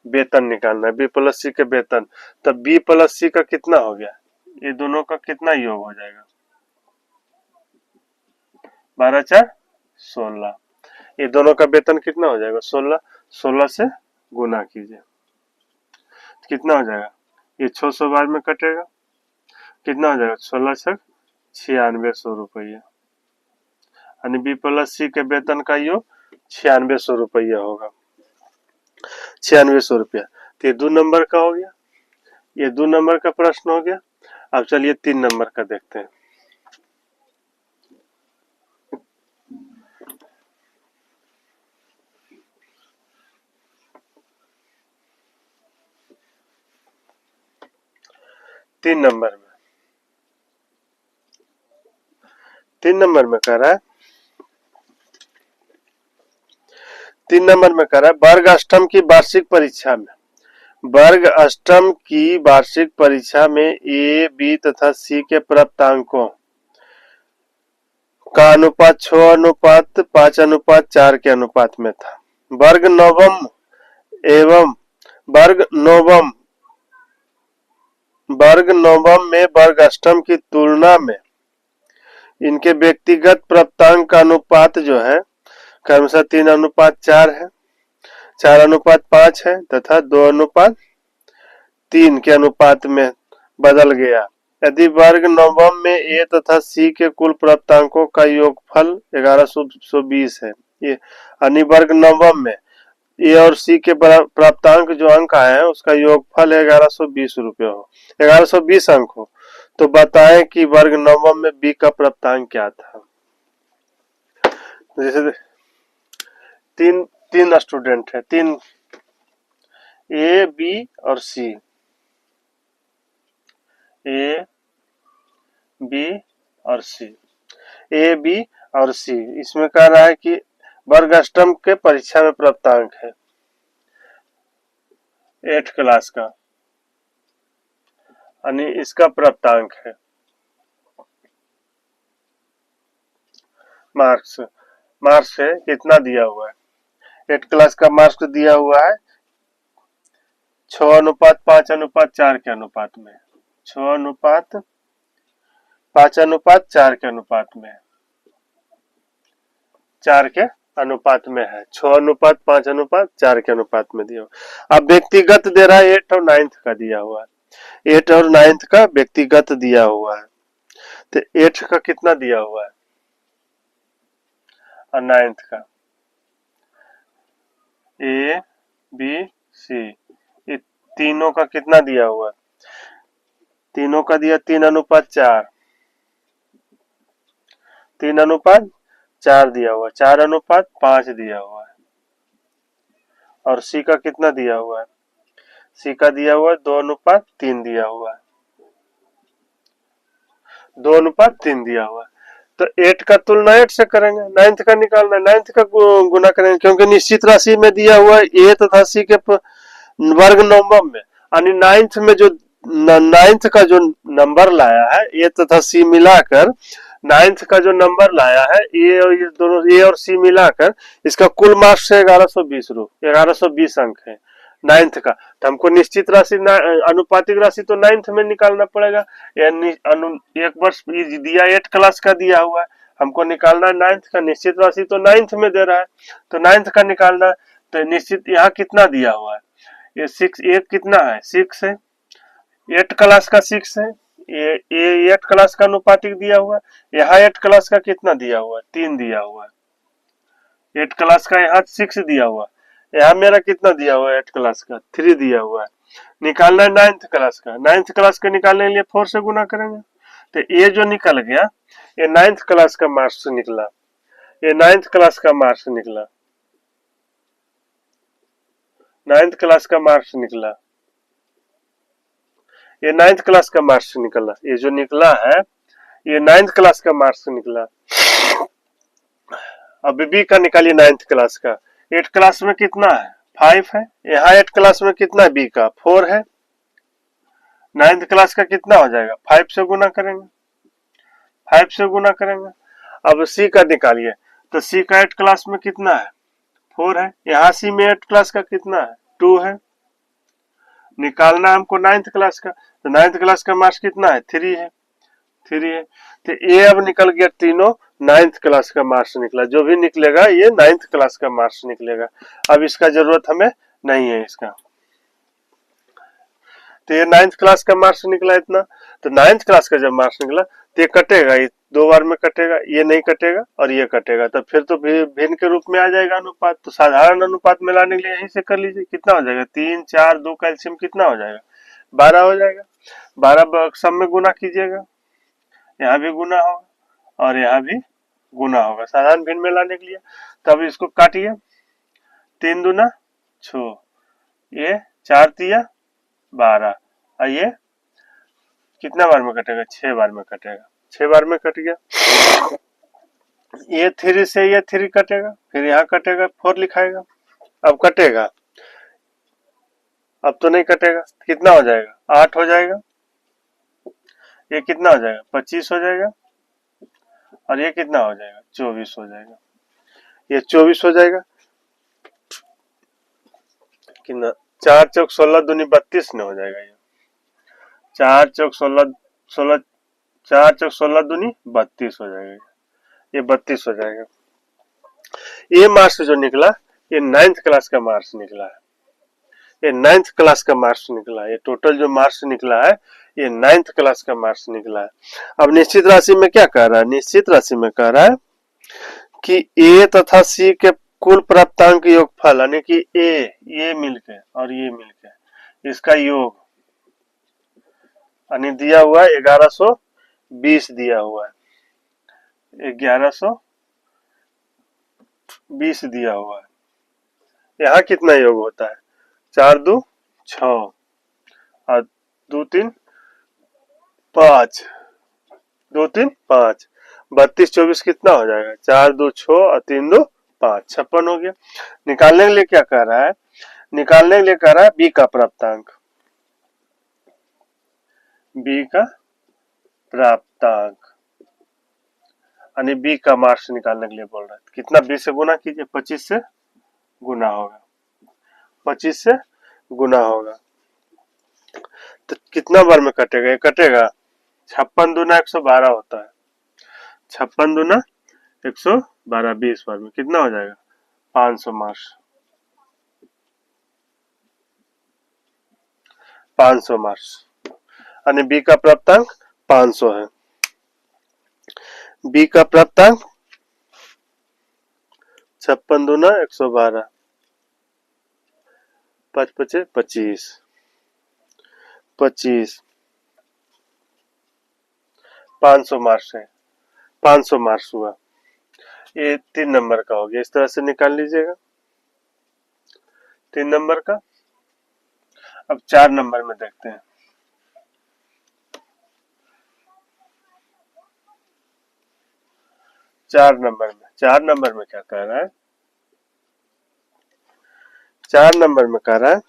वेतन निकालना है, बी प्लस सी के वेतन। तब बी प्लस सी का कितना हो गया, ये दोनों का कितना योग हो जाएगा 12 4 16। ये दोनों का वेतन कितना हो जाएगा 16, 16 से गुना कीजिए कितना हो जाएगा, ये 600 बार में कटेगा, कितना हो जाएगा 16 से 9600 रुपया। यानी बी प्लस सी के वेतन का योग 9600 रुपया होगा, 9600 रुपया। तो ये 2 नंबर का हो गया, ये 2 नंबर का प्रश्न हो गया। अब चलिए 3 नंबर का देखते हैं। तीन नंबर में कह रहा है, 3 नंबर में कह रहा है वर्ग अष्टम की वार्षिक परीक्षा में, वर्ग अष्टम की वार्षिक परीक्षा में ए बी तथा सी के प्राप्त अंकों का अनुपात 6:5:4 के अनुपात में था। वर्ग नवम में वर्ग अष्टम की तुलना में इनके व्यक्तिगत प्राप्तांक का अनुपात जो है क्रमशः 3:4 है, 4:5 है तथा 2:3 3 के अनुपात में बदल गया। यदि वर्ग नवम में ए तथा सी के कुल प्राप्तांकों का योगफल 1120 है, ये यानी वर्ग नवम में ए और सी के प्राप्तांक जो अंक आए हैं उसका योगफल 1120 रुपये हो, 1120 अंक हो, तो बताएं कि वर्ग नवम में बी का प्राप्तांक क्या था। जैसे तीन स्टूडेंट है, 3 ए बी और सी, ए बी और सी, ए बी और सी। इसमें कह रहा है कि वर्ग अष्टम के परीक्षा में प्राप्तांक है 8 क्लास का, यानी इसका प्राप्तांक है मार्क्स है कितना दिया हुआ है, 8 क्लास का मार्क्स दिया हुआ है 6:5:4 के अनुपात में, 6:5:4 के अनुपात में, 4 के अनुपात में है, 6:5:4 के अनुपात में दिया हुआ। अब व्यक्तिगत दे रहा है 8 और 9th का दिया हुआ है, 8 और 9th का व्यक्तिगत दिया हुआ है, तो 8 का कितना दिया हुआ है और 9th का, ए बी सी, ये तीनों का कितना दिया हुआ है, तीनों का दिया 3:4, 3:4 दिया हुआ, 4:5 दिया हुआ है। और सी का कितना दिया हुआ है, सी का दिया हुआ है 2:3 दिया हुआ है, 2:3 दिया हुआ है। तो 8 का तुलना 8 से करेंगे, 9th का निकालना, 9th का गुना करेंगे, क्योंकि निश्चित राशि में दिया हुआ है ए तथा सी के वर्ग नवम में, यानी 9th में जो 9th का जो नंबर लाया है ए तथा सी मिलाकर, 9th का जो नंबर लाया है ए और ये दोनों ए और सी मिलाकर, इसका कुल मार्क्स है 1120 अंक है 9th का। तो हमको निश्चित राशि अनुपातिक राशि तो 9th में निकालना पड़ेगा, यानी एक वर्ष दिया 8 क्लास का दिया हुआ है, हमको निकालना है 9th का, निश्चित राशि तो 9th में दे रहा है, तो 9th का निकालना है। तो निश्चित यहाँ कितना दिया हुआ है, ये 6, एक कितना है 6 है, 8 क्लास का 6 है, ये 8 क्लास का अनुपातिक दिया हुआ है, यहाँ 8 क्लास का कितना दिया हुआ है 3 दिया हुआ है, 8 क्लास का यहाँ 6 दिया हुआ है, यहाँ मेरा कितना दिया हुआ है 8 क्लास का 3 दिया हुआ है। निकालना है 9th क्लास का, 9th क्लास का निकालने के लिए 4 से गुना करेंगे, तो ये जो निकल गया ये 9th क्लास का मार्क्स निकला, ये 9th क्लास का मार्क्स निकला, 9th क्लास का मार्क्स निकला, ये 9th क्लास का मार्क्स निकला, ये जो निकला है ये 9th क्लास का मार्क्स निकला। अब बी का निकालिए 9th क्लास का, 8 क्लास में कितना है 5 है, यहाँ 8 क्लास में कितना है बी का 4 है, 9th क्लास का कितना हो जाएगा 5 से गुना करेंगे, 5 से गुना करेंगे। अब सी का निकालिए, तो सी का 8 क्लास में कितना है 4 है, यहाँ सी में 8 क्लास का कितना है 2 है, निकालना हमको 9th क्लास का, तो 9th क्लास का मार्क्स कितना है 3 है, 3 है, तो ये अब निकल गया तीनों 9th क्लास का मार्क्स निकला, जो भी निकलेगा ये 9th क्लास का मार्क्स निकलेगा। अब इसका जरूरत हमें नहीं है इसका, तो ये 9th क्लास का मार्क्स निकला इतना, तो 9th क्लास का जब मार्क्स निकला तो ये कटेगा, ये 2 बार में कटेगा, ये नहीं कटेगा और ये कटेगा, तो फिर तो भिन्न के रूप में आ जाएगा अनुपात। तो साधारण अनुपात में लाने के लिए यहीं से कर लीजिए, कितना हो जाएगा 3 4 2 कैल्शियम कितना हो जाएगा 12 हो जाएगा, 12 सब में गुना कीजिएगा, यहाँ भी गुना होगा और यहाँ भी गुना होगा साधारण भिन्न में लाने के लिए। तब इसको काटिए, 3 दूना 6, ये 4 तिया 12, और ये कितना बार में कटेगा 6 बार में कटेगा, 6 बार में कट गया। ये 3 से ये 3 कटेगा, फिर यहाँ कटेगा 4 लिखाएगा, अब कटेगा, अब तो नहीं कटेगा, कितना हो जाएगा 8 हो जाएगा, ये कितना हो जाएगा 25 हो जाएगा, और ये कितना हो जाएगा 24 हो जाएगा, ये 24 हो जाएगा, कितना 4 चौक 16 दूनी 32 न हो जाएगा, ये 4 चौक 16 4 चौक 16 दूनी 32 हो जाएगा, ये 32 हो जाएगा। ये मार्क्स जो निकला ये 9th क्लास का मार्क्स निकला है, ये 9th क्लास का मार्क्स निकला है। ये टोटल जो मार्क्स निकला है ये 9th क्लास का मार्क्स निकला है। अब निश्चित राशि में क्या कह रहा है? निश्चित राशि में कह रहा है कि ए तथा सी के कुल प्राप्तांक योगफल, यानी कि ये मिलके और ये मिलके इसका योग, यानी दिया हुआ है 1120 दिया हुआ है, 1120 दिया हुआ है। यहाँ कितना योग होता है? 4 2 6 और 2 3 5, 2 3 5, 32 24 कितना हो जाएगा? 4 2 6 और 3 2 5, 56 हो गया। निकालने के लिए क्या कह रहा है? निकालने के लिए कह रहा है बी का प्राप्तांक, बी का प्राप्तांक, यानी बी का मार्क्स निकालने के लिए बोल रहा है। कितना? 20 से गुना कीजिए, 25 से गुना होगा, 25 से गुना होगा तो कितना बार में कटेगा? ये कटेगा 56 दूना 112 होता है, 56 दूना 112, 20 बार में कितना हो जाएगा? 500 मार्क्स, 500 मार्क्स, यानी बी का प्राप्तांक 500 है। बी का प्राप्तांक 56 दूना 112, 5 5 25, 500 मार्क्स है, 500 मार्क्स हुआ। ये 3 नंबर का हो गया। इस तरह से निकाल लीजिएगा 3 नंबर का। अब 4 नंबर में देखते हैं। 4 नंबर में क्या कह रहा है? 4 नंबर में कह रहा है,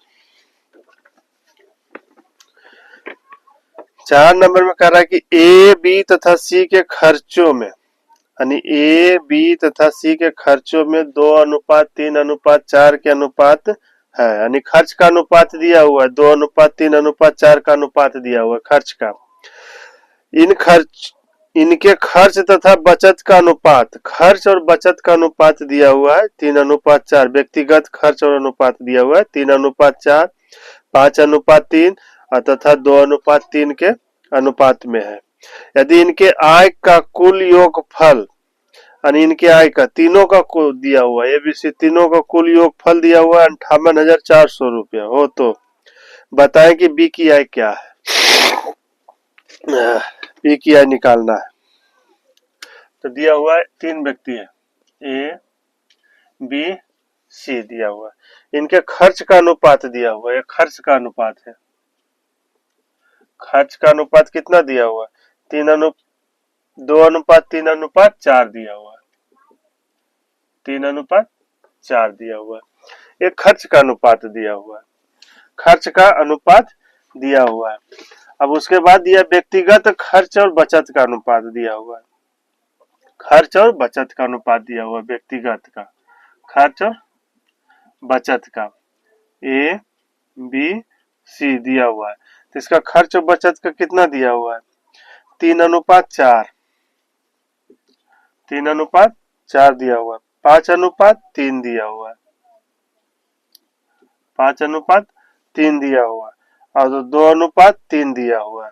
4 नंबर में कह रहा है कि ए बी तथा सी के खर्चों में, यानी ए बी तथा सी के खर्चों में 2:3:4 के अनुपात है, यानी खर्च का अनुपात दिया हुआ है, 2:3:4 का अनुपात दिया हुआ है खर्च का। इनके खर्च तथा बचत का अनुपात, खर्च और बचत का अनुपात दिया हुआ है 3:4। व्यक्तिगत खर्च और अनुपात दिया हुआ है 3:4, 5:3 तथा 2:3 के अनुपात में है। यदि इनके आय का कुल योगफल, यानी इनके आय का, तीनों का कुल दिया हुआ है, एबीसी तीनों का कुल योगफल दिया हुआ है 58,400 रुपया हो, तो बताएं कि बी की आय क्या है? बी की आय निकालना है। तो दिया हुआ है 3 व्यक्ति है, ए बी सी दिया हुआ है। इनके खर्च का अनुपात दिया हुआ है, खर्च का अनुपात है। खर्च का अनुपात कितना दिया हुआ है? 2:3:4 दिया हुआ है, 3:4 दिया हुआ है। एक खर्च का अनुपात दिया हुआ है, खर्च का अनुपात दिया हुआ है। अब उसके बाद दिया व्यक्तिगत खर्च और बचत का अनुपात दिया हुआ है, खर्च और बचत का अनुपात दिया हुआ है, व्यक्तिगत का खर्च और बचत का, ए बी सी दिया हुआ है। तो इसका खर्च और बचत का कितना दिया हुआ है? 3:4, 3:4 दिया हुआ है, 5:3 दिया हुआ है, 5:3 दिया हुआ है, और 2:3 दिया हुआ है,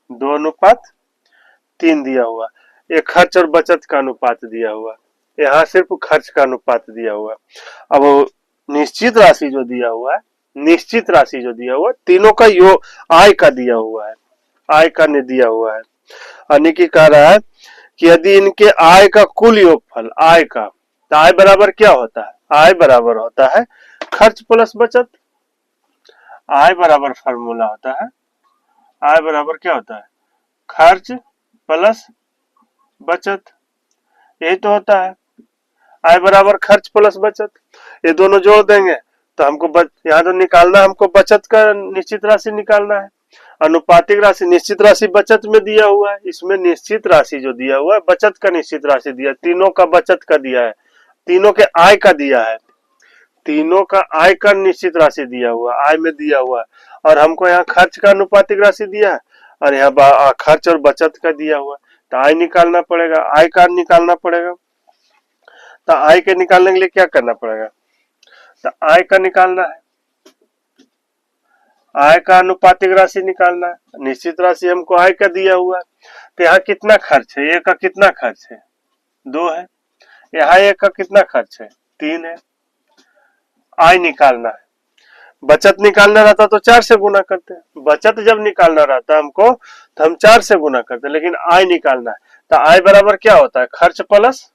2:3 दिया हुआ। ये खर्च और बचत का अनुपात दिया हुआ, यहाँ सिर्फ खर्च का अनुपात दिया हुआ। अब निश्चित राशि जो दिया हुआ है, निश्चित राशि जो दिया हुआ है, तीनों का योग आय का दिया हुआ है, आय का नहीं दिया हुआ है। यानी कि कह रहा है कि यदि इनके आय का कुल योगफल, आय का, तो आय बराबर क्या होता है? आय बराबर होता है खर्च प्लस बचत। आय बराबर फार्मूला होता है, आय बराबर क्या होता है? खर्च प्लस बचत, यही तो होता है। आय बराबर खर्च प्लस बचत, ये दोनों जोड़ देंगे तो हमको यहाँ तो निकालना, हमको बचत का निश्चित राशि निकालना है। अनुपातिक राशि, निश्चित राशि बचत में दिया हुआ है, इसमें निश्चित राशि जो दिया हुआ है बचत का निश्चित राशि दिया, तीनों का बचत का दिया है, तीनों के आय का दिया है, तीनों का आय का निश्चित राशि दिया हुआ, आय में दिया हुआ है, और हमको यहाँ खर्च का अनुपातिक राशि दिया है, और यहाँ खर्च और बचत का दिया हुआ, तो आय निकालना पड़ेगा, आय का निकालना पड़ेगा। तो आय के निकालने के लिए क्या करना पड़ेगा? तो आय का निकालना है, आय का अनुपातिक राशि निकालना है। निश्चित राशि हमको आय का दिया हुआ है, तो यहाँ कितना खर्च है, ए का कितना खर्च है, 2 है। यहाँ ए का कितना खर्च है, 3 है। आय निकालना है, बचत निकालना रहता तो 4 से गुना करते हैं, बचत जब निकालना रहता हमको तो हम 4 से गुना करते हैं, लेकिन आय निकालना है तो आय बराबर क्या होता है, खर्च प्लस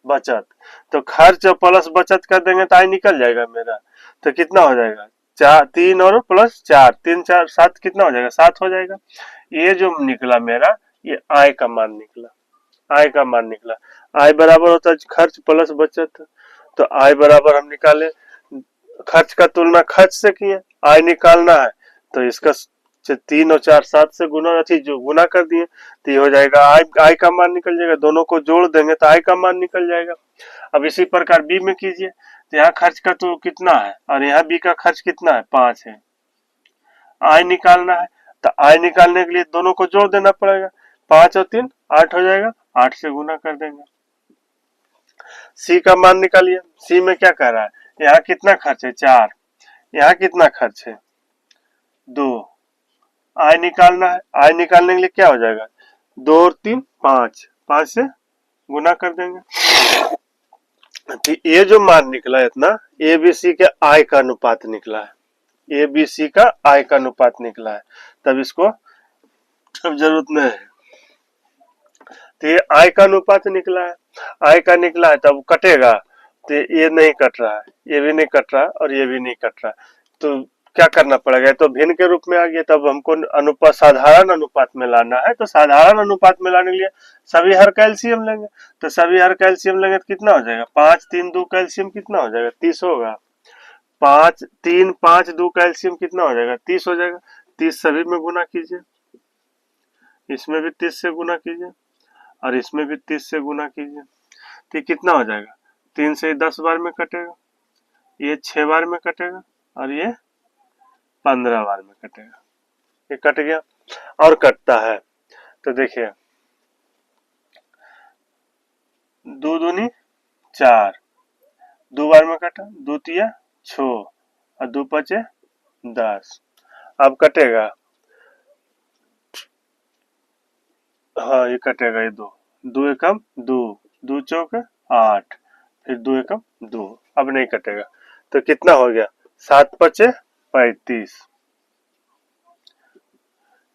बचत। तो खर्च प्लस बचत कर देंगे तो आय निकल जाएगा मेरा। तो कितना हो जाएगा, 4 3 और प्लस 4, 3 4 7 कितना हो जाएगा, 7 हो जाएगा। ये जो निकला मेरा, ये आय का मान निकला, आय का मान निकला। आय बराबर होता है खर्च प्लस बचत। तो आय बराबर हम निकाले, खर्च का तुलना खर्च से किए, आय निकालना है तो इसका 3 और 4 7 से गुना थी जो गुना कर दिए, तो ये हो जाएगा आय का मान निकल जाएगा। दोनों को जोड़ देंगे तो आय का मान निकल जाएगा। अब इसी प्रकार बी में कीजिए, तो यहाँ खर्च का तो कितना है और यहाँ बी का खर्च कितना है, 5 है। आय निकालना है तो आय निकालने के लिए दोनों को जोड़ देना पड़ेगा, 5 और 3 8 हो जाएगा, 8 से गुना कर देंगे। सी का मान निकालिए, सी में क्या कह रहा है, यहाँ कितना खर्च है, 4, यहाँ कितना खर्च है, 2। आय निकालना है, आय निकालने के लिए क्या हो जाएगा, 2 और 3 5, 5 से गुना कर देंगे। तो ये जो मान निकला है इतना, ए बी सी के आय का अनुपात निकला है, ए बी सी का आय का अनुपात निकला है। तब इसको अब जरूरत नहीं है। तो ये आय का अनुपात निकला है, आय का निकला है तब कटेगा, तो ये नहीं कट रहा है, ये भी नहीं कट रहा और ये भी नहीं कट रहा, तो क्या करना पड़ेगा, तो भिन्न के रूप में आ गया। तब हमको अनुपात साधारण अनुपात में लाना है, तो साधारण अनुपात में लाने के लिए सभी हर का एलसीएम लेंगे। तो सभी हर का एलसीएम लेंगे तो कितना हो जाएगा, 5 3 2 का एलसीएम कितना हो जाएगा, 30 होगा। 5 3 5 2 का एलसीएम कितना हो जाएगा, 30 हो जाएगा। 30 सभी में गुना कीजिए, इसमें भी 30 से गुना कीजिए और इसमें भी 30 से गुना कीजिए, तो कितना हो जाएगा, 3 से 10 बार में कटेगा, ये 6 बार में कटेगा और ये 15 बार में कटेगा। ये कट गया और कटता है, तो देखिए 2 दूनी 4, 2 बार में कटा, 2 तिया 6 और 2 पचे 10। अब कटेगा, हाँ ये कटेगा, ये 2 2 एकम 2, 2 चौक 8, फिर 2 एकम 2, अब नहीं कटेगा। तो कितना हो गया, 7 पचे 35,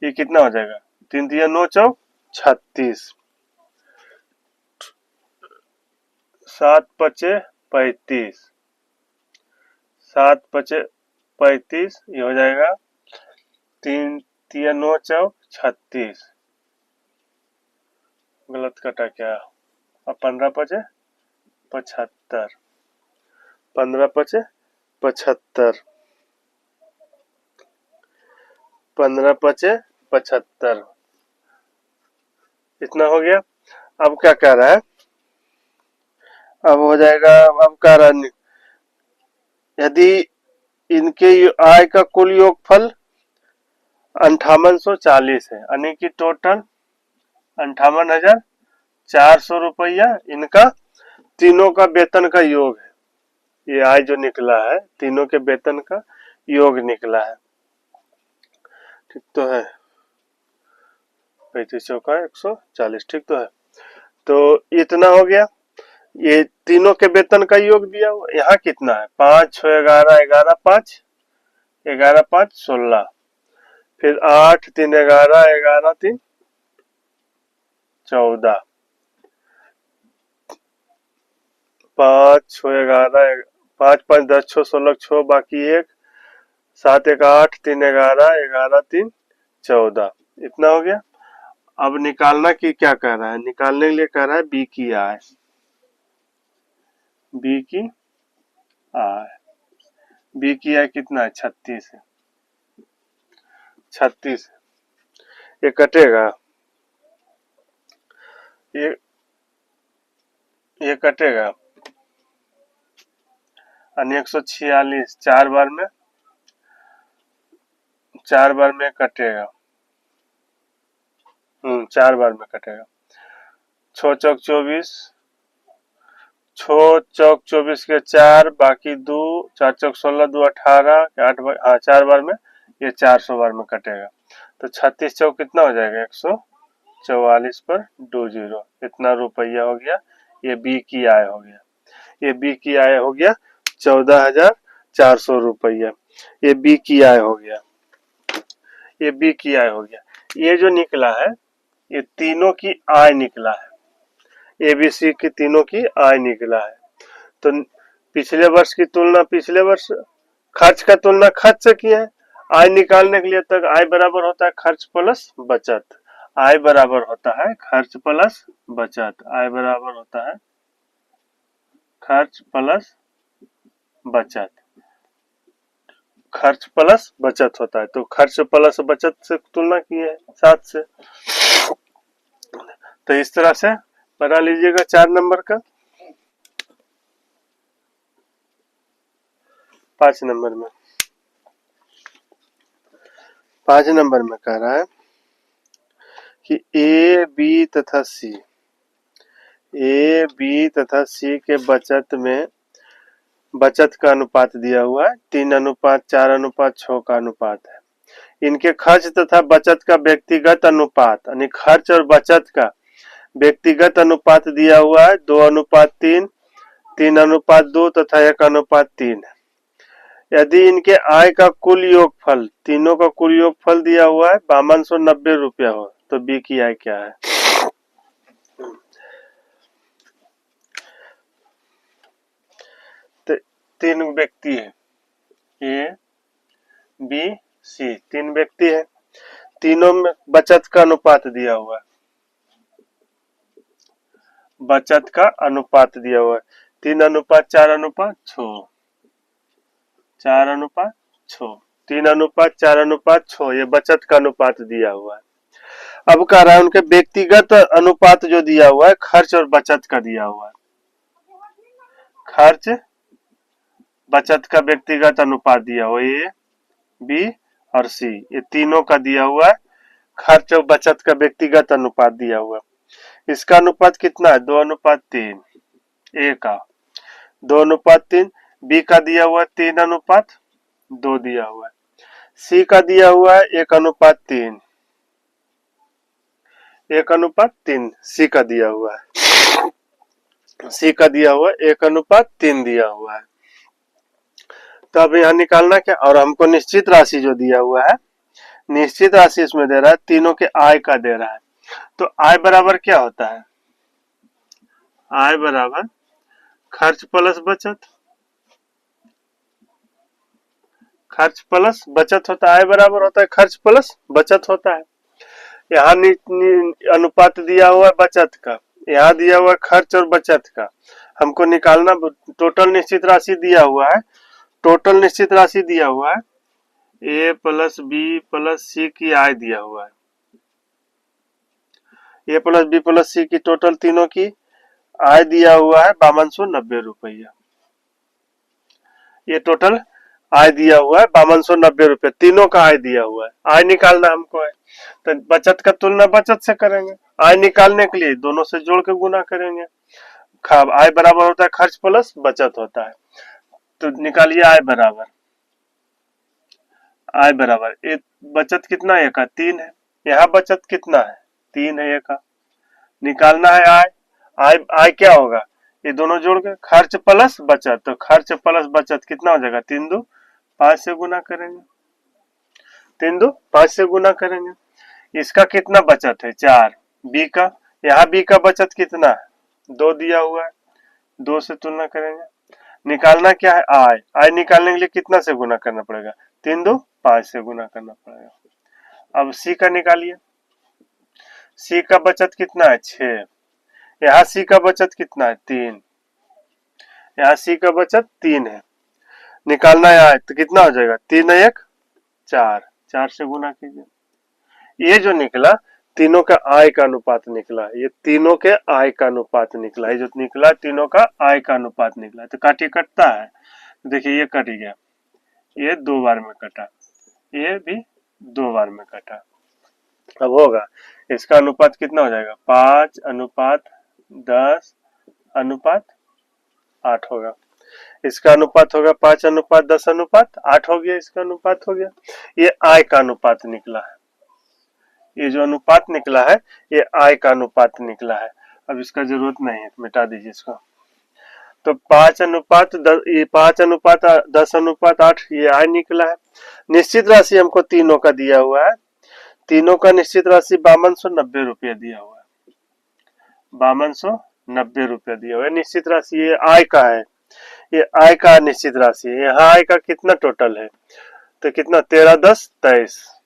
ये कितना हो जाएगा, 3 तिया 9 चौक 36, 7 पचे 35, 7 पचे 35, ये हो जाएगा 3 तिया 9 चौक 36, गलत कटा क्या, अब 15 पचे 75, 15 पचे 75, 15 पचे 75, इतना हो गया। अब क्या कह रहा है, अब हो जाएगा, अब कह रहा है यदि इनके आय का कुल योगफल 5840 है, यानी कि टोटल 58,400 रुपया इनका तीनों का वेतन का योग है। ये आय जो निकला है तीनों के वेतन का योग निकला है, ठीक तो है, 35 चौका 140, ठीक तो है। तो इतना हो गया, ये तीनों के वेतन का योग दिया हुआ। यहाँ कितना है, 5 6 11 11 5 11 5 16, फिर 8 3 11 11 3 14, 5 6 11 5 5 10 6 16 6 बाकी 1 7 1 8 3 11 11 3 14, इतना हो गया। अब निकालना की क्या कह रहा है, निकालने के लिए कह रहा है बी की आय, बी की आय, बी की आय कितना है, 36 है, 36, ये कटेगा, ये कटेगा, अन्य 146 4 बार में, 4 बार में कटेगा, 4 बार में कटेगा, 6 चौक 24, छो चौक 24 के 4, बाकी 2, 4 चौक 16, 2 18, 8 बार, हाँ 4 बार में ये 400 बार में कटेगा। तो 36 चौक कितना हो जाएगा 144 पर 20, इतना रुपया हो गया। ये बी की आय हो गया। ये बी की आय हो गया 14,400 रुपया। ये बी की आय हो गया। ये बी की आय हो गया। ये जो निकला है ये तीनों की आय निकला है। एबीसी की तीनों की आय निकला है। तो पिछले वर्ष की तुलना पिछले वर्ष, खर्च का तुलना खर्च से किया है। आय निकालने के लिए तक आय बराबर होता है खर्च प्लस बचत। आय बराबर होता है खर्च प्लस बचत। आय बराबर होता है खर्च प्लस बचत। खर्च प्लस बचत होता है। तो खर्च प्लस बचत से तुलना की है 7 से। तो इस तरह से बना लीजिएगा 4 नंबर का। 5 नंबर में 5 नंबर में कह रहा है कि ए बी तथा सी के बचत में बचत का अनुपात दिया हुआ है 3:4:6 का अनुपात है। इनके खर्च तथा बचत का व्यक्तिगत अनुपात यानी खर्च और बचत का व्यक्तिगत अनुपात दिया हुआ है 2:3, 3:2 तथा 1:3 है। यदि इनके आय का कुल योगफल, तीनों का कुल योगफल दिया हुआ है 5290 रुपया हो तो बी की आय क्या है। तो 3 व्यक्ति है, ए बी सी, 3 व्यक्ति है। तीनों में बचत का अनुपात दिया हुआ है। बचत का अनुपात दिया हुआ है 3:4:6, 4:6, 3:4:6 ये बचत का अनुपात दिया हुआ है। अब कह रहा है उनके व्यक्तिगत अनुपात जो दिया हुआ है खर्च और बचत का दिया हुआ है। खर्च बचत का व्यक्तिगत अनुपात दिया हुआ है ए बी और सी, ये तीनों का दिया हुआ है। खर्च और बचत का व्यक्तिगत अनुपात दिया हुआ है। इसका अनुपात कितना है 2:3। ए का 2:3, बी का दिया हुआ है 3:2 दिया हुआ है, सी का दिया हुआ है 1:3, 1:3 सी का दिया हुआ है। सी का दिया हुआ है 1:3 दिया हुआ है। तो अब यहाँ निकालना क्या, और हमको निश्चित राशि जो दिया हुआ है, निश्चित राशि इसमें दे रहा है, तीनों के आय का दे रहा है। तो आय बराबर क्या होता है, आय बराबर खर्च प्लस बचत। खर्च प्लस बचत होता है। आय बराबर होता है खर्च प्लस बचत होता है। यहाँ अनुपात दिया हुआ है बचत का, यहाँ दिया हुआ है खर्च और बचत का। हमको निकालना, टोटल निश्चित राशि दिया हुआ है, टोटल निश्चित राशि दिया हुआ है ए प्लस बी प्लस सी की आय दिया हुआ है। ए प्लस बी प्लस सी की टोटल तीनों की आय दिया हुआ है 5290 रुपया। ये टोटल आय दिया हुआ है 5290 रुपये, तीनों का आय दिया हुआ है। आय निकालना हमको है तो बचत का तुलना बचत से करेंगे। आय निकालने के लिए दोनों से जोड़ के गुना करेंगे। आय बराबर होता है खर्च प्लस बचत होता है। तो निकालिए आय बराबर, आय बराबर एक बचत कितना है का 3 है, यहाँ बचत कितना है 3 है का, निकालना है आय। आय आय क्या होगा, ये दोनों जोड़ के खर्च प्लस बचत, तो खर्च प्लस बचत कितना हो जाएगा 3×2=5 से गुना करेंगे, 3×2=5 से गुना करेंगे। इसका कितना बचत है 4, बी का, यहाँ बी का बचत कितना है 2 दिया हुआ है, 2 से तुलना करेंगे। निकालना क्या है आय, आय निकालने के लिए कितना से गुना करना पड़ेगा 3×2=5 से गुना करना पड़ेगा। अब सी का निकालिए, सी का बचत कितना है 6, यहाँ सी का बचत कितना है 3, यहाँ सी का बचत 3 है। निकालना है आय तो कितना हो जाएगा 3×1=4, 4 से गुना कीजिए। ये जो निकला तीनों का आय का अनुपात निकला, ये तीनों के आय का अनुपात निकला, ये जो निकला तीनों का आय का अनुपात निकला। तो काटी कटता है, देखिए ये कट गया, ये 2 बार में कटा, ये भी 2 बार में कटा। अब होगा इसका अनुपात कितना हो जाएगा 5:10:5। 8 होगा। इसका अनुपात होगा 5:10:8 हो गया, इसका अनुपात हो गया। ये आय का अनुपात निकला है, ये जो अनुपात निकला है ये आय का अनुपात निकला है। अब इसका जरूरत नहीं है, मिटा दीजिए इसको। तो 5:10:8 ये आय निकला है। निश्चित राशि हमको तीनों का दिया हुआ है, तीनों का निश्चित राशि 5290 रुपया दिया हुआ है, 5290 रुपया दिया हुआ है निश्चित राशि। ये आय का है, ये आय का निश्चित राशि है। यहाँ आय का कितना टोटल है, तो कितना 13 10 23,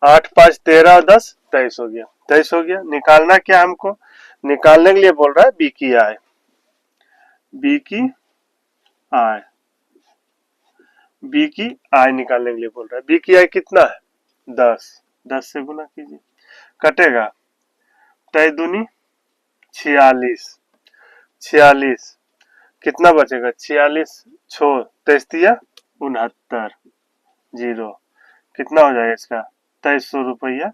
8 5 13 10 23 हो गया, 23 हो गया। निकालना क्या हमको, निकालने के लिए बोल रहा है बी की आय, बी की आय, बी की आय निकालने के लिए बोल रहा है। बी की आय कितना है 10, 10 से गुना कीजिए, कटेगा 23 दूनी 46, 46 कितना बचेगा 46 छो 23 दिया 69 जीरो, कितना हो जाएगा इसका 2300 रुपया,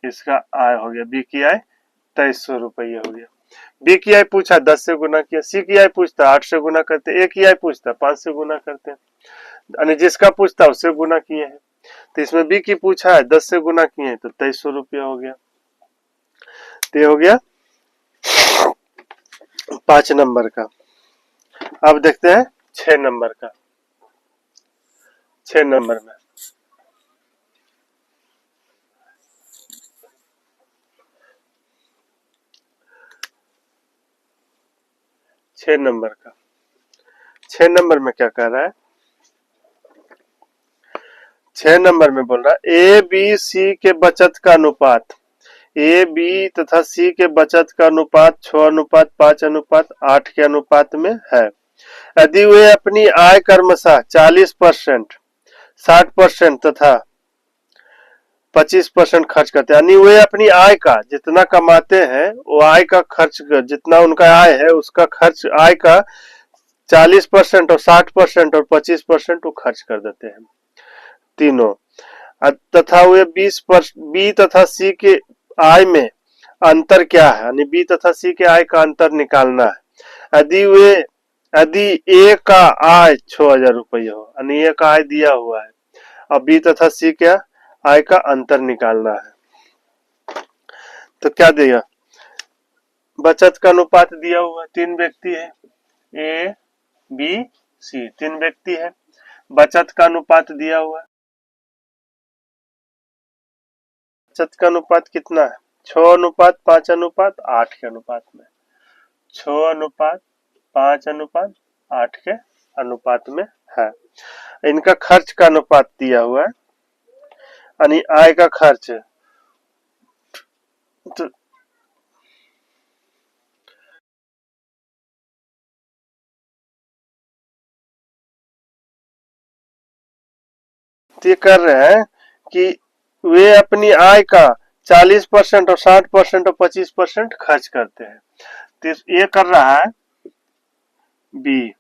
इसका आय हो गया। बी की आय 2300 रुपया हो गया। बी की आय पूछा 10 से गुना किया, सी की आय पूछता 8 से गुना करते, ए की आय पूछता 5 से गुना करते, यानी जिसका पूछता उससे गुना किए हैं। तो इसमें बी की पूछा है 10 से गुना किए हैं तो 2300 रुपया हो गया। तो हो गया 5 नंबर का। अब देखते हैं 6 नंबर का। 6 नंबर में 6 नंबर का, 6 नंबर में क्या कह रहा है, 6 नंबर में बोल रहा है ए बी सी के बचत का अनुपात, ए बी तथा सी के बचत का अनुपात 6:5:8 के अनुपात में है। यदि वे अपनी आय क्रमशः 40%, 60% तथा 25% खर्च करते हैं, यानी वे अपनी आय का जितना कमाते हैं वो आय का खर्च, जितना उनका आय है उसका खर्च, आय का 40% और 60% और 25% वो खर्च कर देते हैं तीनों, तथा वे 20% बी तथा सी के आय में अंतर क्या है, यानी बी तथा सी के आय का अंतर निकालना है। यदि ए का आय 6000 रुपया हो, यानी ए का आय दिया हुआ है, अब बी तथा सी के आय का अंतर निकालना है। तो क्या देगा, बचत का अनुपात दिया हुआ है, 3 व्यक्ति है, ए बी सी 3 व्यक्ति है, बचत का अनुपात दिया हुआ है, बचत का अनुपात कितना है 6:5:8 के अनुपात में, 6:5:8 के अनुपात में है। इनका खर्च का अनुपात दिया हुआ है, यानी आय का खर्च तो ये कर रहे हैं कि वे अपनी आय का 40% और 60% और 25% खर्च करते हैं। तो ये कर रहा है बी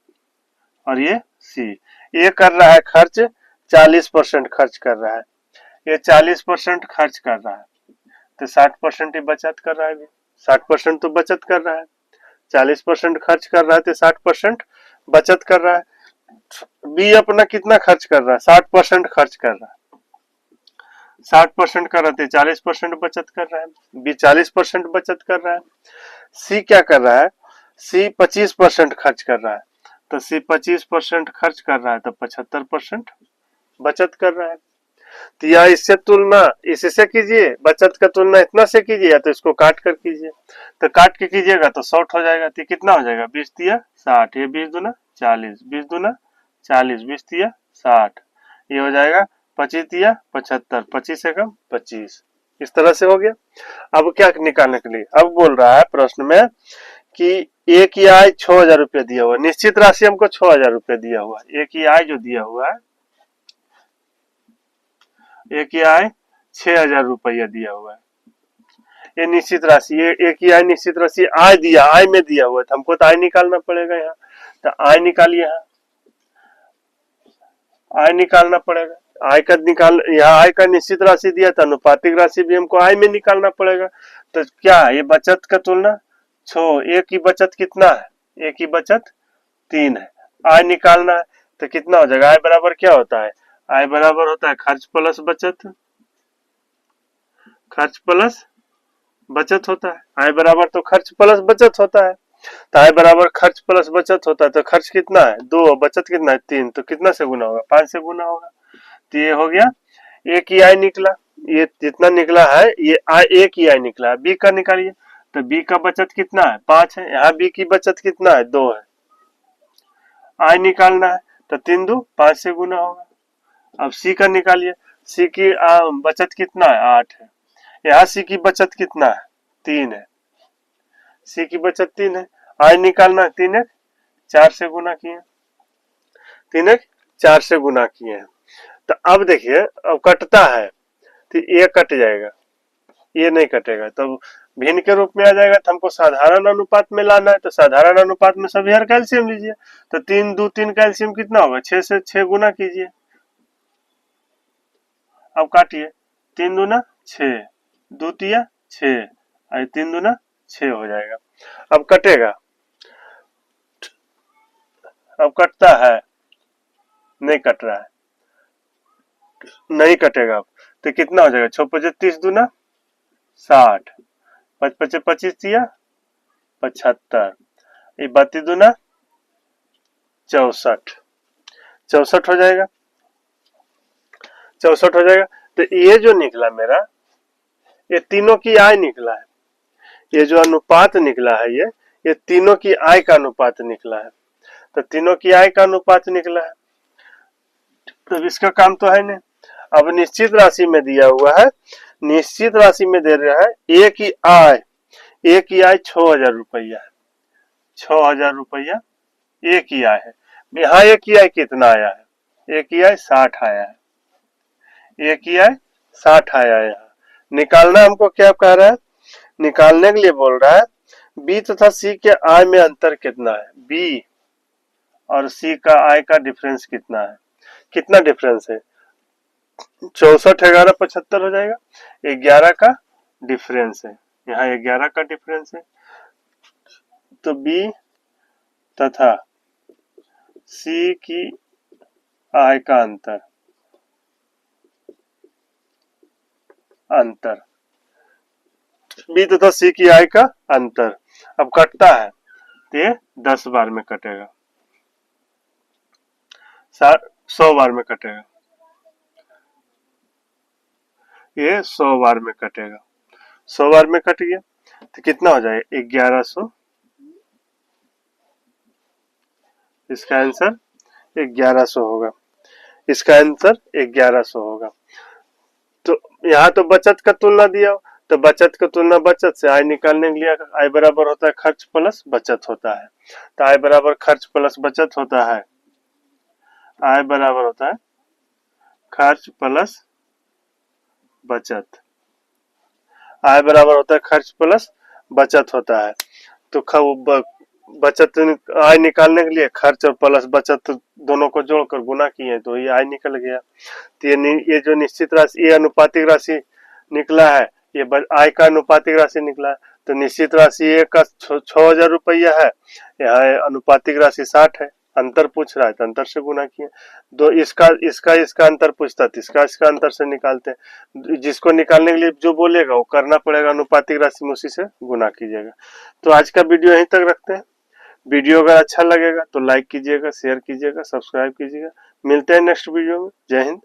और ये सी, ये कर रहा है खर्च 40% खर्च कर रहा है, ये 40% खर्च कर रहा है, तो 60% ही बचत कर रहा है, 60% तो बचत कर रहा है, 40% खर्च कर रहा है तो 60% बचत कर रहा है। बी अपना कितना खर्च कर रहा है 60% खर्च कर रहा है, 60% कर रहा है 40% बचत कर रहा है, बी 40% बचत कर रहा है। सी क्या कर रहा है, सी 25% खर्च कर रहा है, तो सी 25% खर्च कर रहा है तो 75% बचत कर रहा है। तो या इससे तुलना इससे कीजिए, बचत का तुलना इतना से कीजिए या तो इसको काट कर कीजिए, तो काट के कीजिएगा तो शॉर्ट हो जाएगा। तो कितना हो जाएगा 20 दिया 60, ये 20 दूना 40, 20 दूना 40, 20 दिया 60, ये हो जाएगा 25 दिया 75, 25 से कम 25, इस तरह से हो गया। अब क्या निकालने के लिए, अब बोल रहा है प्रश्न में कि ए की आय 6000 रुपया दिया हुआ, निश्चित राशि हमको 6000 रुपया दिया हुआ, ए की आय जो दिया हुआ है, ए की आय 6000 रुपया दिया हुआ है, ये निश्चित राशि, ये ए की आय निश्चित राशि आय दिया, आय में दिया हुआ है, तो हमको तो आय निकालना पड़ेगा यहाँ, तो आय निकालिए, यहाँ आय निकालना पड़ेगा, आय का निकाल, यहाँ आय का निश्चित राशि दिया था, अनुपातिक राशि भी हमको आय में निकालना पड़ेगा। तो क्या है ये बचत का तुलना छो, ए की बचत कितना है, ए की बचत 3 है, आय निकालना है तो कितना हो जाएगा, आय बराबर क्या होता है, आय बराबर होता है खर्च प्लस बचत, खर्च प्लस बचत होता है, आय बराबर तो खर्च प्लस बचत होता है, तो आय बराबर खर्च प्लस बचत होता है, तो खर्च कितना है 2, बचत कितना है 3, तो कितना से गुना होगा 5 से गुना होगा, तो ये हो गया ए की आय निकला, ये जितना निकला है ये आय ए की आय निकला है, बी का निकालिए, तो बी का बचत कितना है 5 है, यहाँ बी की बचत कितना है 2 है, आय निकालना है तो 3 2 5 से गुना होगा। अब सी का निकालिए, सी की बचत कितना है 8 है, यहाँ सी की बचत कितना है 3 है, सी की बचत 3 है, आय निकालना है 3 1 4 से गुना किए, 3 1 4 से गुना किए हैं। तो अब देखिए अब कटता है तो ये कट जाएगा, ये नहीं कटेगा, तो भिन्न के रूप में आ जाएगा, तो हमको साधारण अनुपात में लाना है, तो साधारण अनुपात में सभी हर कैल्शियम लीजिए, तो 3 2 3 कैल्शियम कितना होगा 6 से 6 गुना कीजिए, अब काटिए 3 दूना 6, 2 तिया 6, 3 दूना 6 हो जाएगा। अब कटेगा, अब कटता है, नहीं कट रहा है, नहीं कटेगा, अब तो कितना हो जाएगा 6 5 30 दूना 60, 5 5 25 तिया 75, ये 32 दूना 64, 64 हो जाएगा, 64 हो जाएगा। तो ये जो निकला मेरा, ये तीनों की आय निकला है, ये जो अनुपात निकला है ये तीनों की आय का अनुपात निकला है, तो तीनों की आय का अनुपात निकला है, तो इसका काम तो है नहीं। अब निश्चित राशि में दिया हुआ है, निश्चित राशि में दे रहा है ए की आय, ए की आय 6000 रुपया है, 6000 रुपया ए की आय है, यहाँ ए की आय कितना आया है, ए की आय 60 आया है, ए की आय 60 आया है, यहाँ निकालना हमको क्या कह रहा है, निकालने के लिए बोल रहा है बी तथा सी के आय में अंतर कितना है, बी और सी का आय का डिफरेंस कितना है, कितना डिफरेंस है 64 11 75 हो जाएगा, 11 का डिफरेंस है, यहाँ 11 का डिफरेंस है, तो बी तथा सी की आय का अंतर, अंतर बी तथा सी की आय का अंतर, अब कटता है तो ये 10 बार में कटेगा, 100 बार में कटेगा, ये 100 बार में कटेगा, 100 बार में कट गया तो कितना हो जाएगा 1100, इसका आंसर 1100 होगा, इसका आंसर 1100 होगा। तो यहाँ तो बचत का तुलना दिया, तो बचत का तुलना बचत से, आय निकालने के लिए आय बराबर होता है खर्च प्लस बचत होता है, तो आय बराबर खर्च प्लस बचत होता है, आय बराबर होता है खर्च प्लस बचत, आय बराबर होता है खर्च प्लस बचत होता है, तो बचत आय निकालने के लिए खर्च और प्लस बचत दोनों को जोड़कर गुना किए तो ये आय निकल गया, तो ये जो निश्चित राशि, ये अनुपातिक राशि निकला है, ये आय का अनुपातिक राशि निकला है, तो निश्चित राशि ए का 6000 रुपया है, यहाँ अनुपातिक राशि 60 है, अंतर पूछ रहा है तो अंतर से गुना किए, दो इसका अंतर पूछता है, इसका अंतर से निकालते हैं, जिसको निकालने के लिए जो बोलेगा वो करना पड़ेगा, अनुपातिक राशि में उसी से गुना कीजिएगा। तो आज का वीडियो यहीं तक रखते हैं, वीडियो अगर अच्छा लगेगा तो लाइक कीजिएगा, शेयर कीजिएगा, सब्सक्राइब कीजिएगा, मिलते हैं नेक्स्ट वीडियो में, जय हिंद।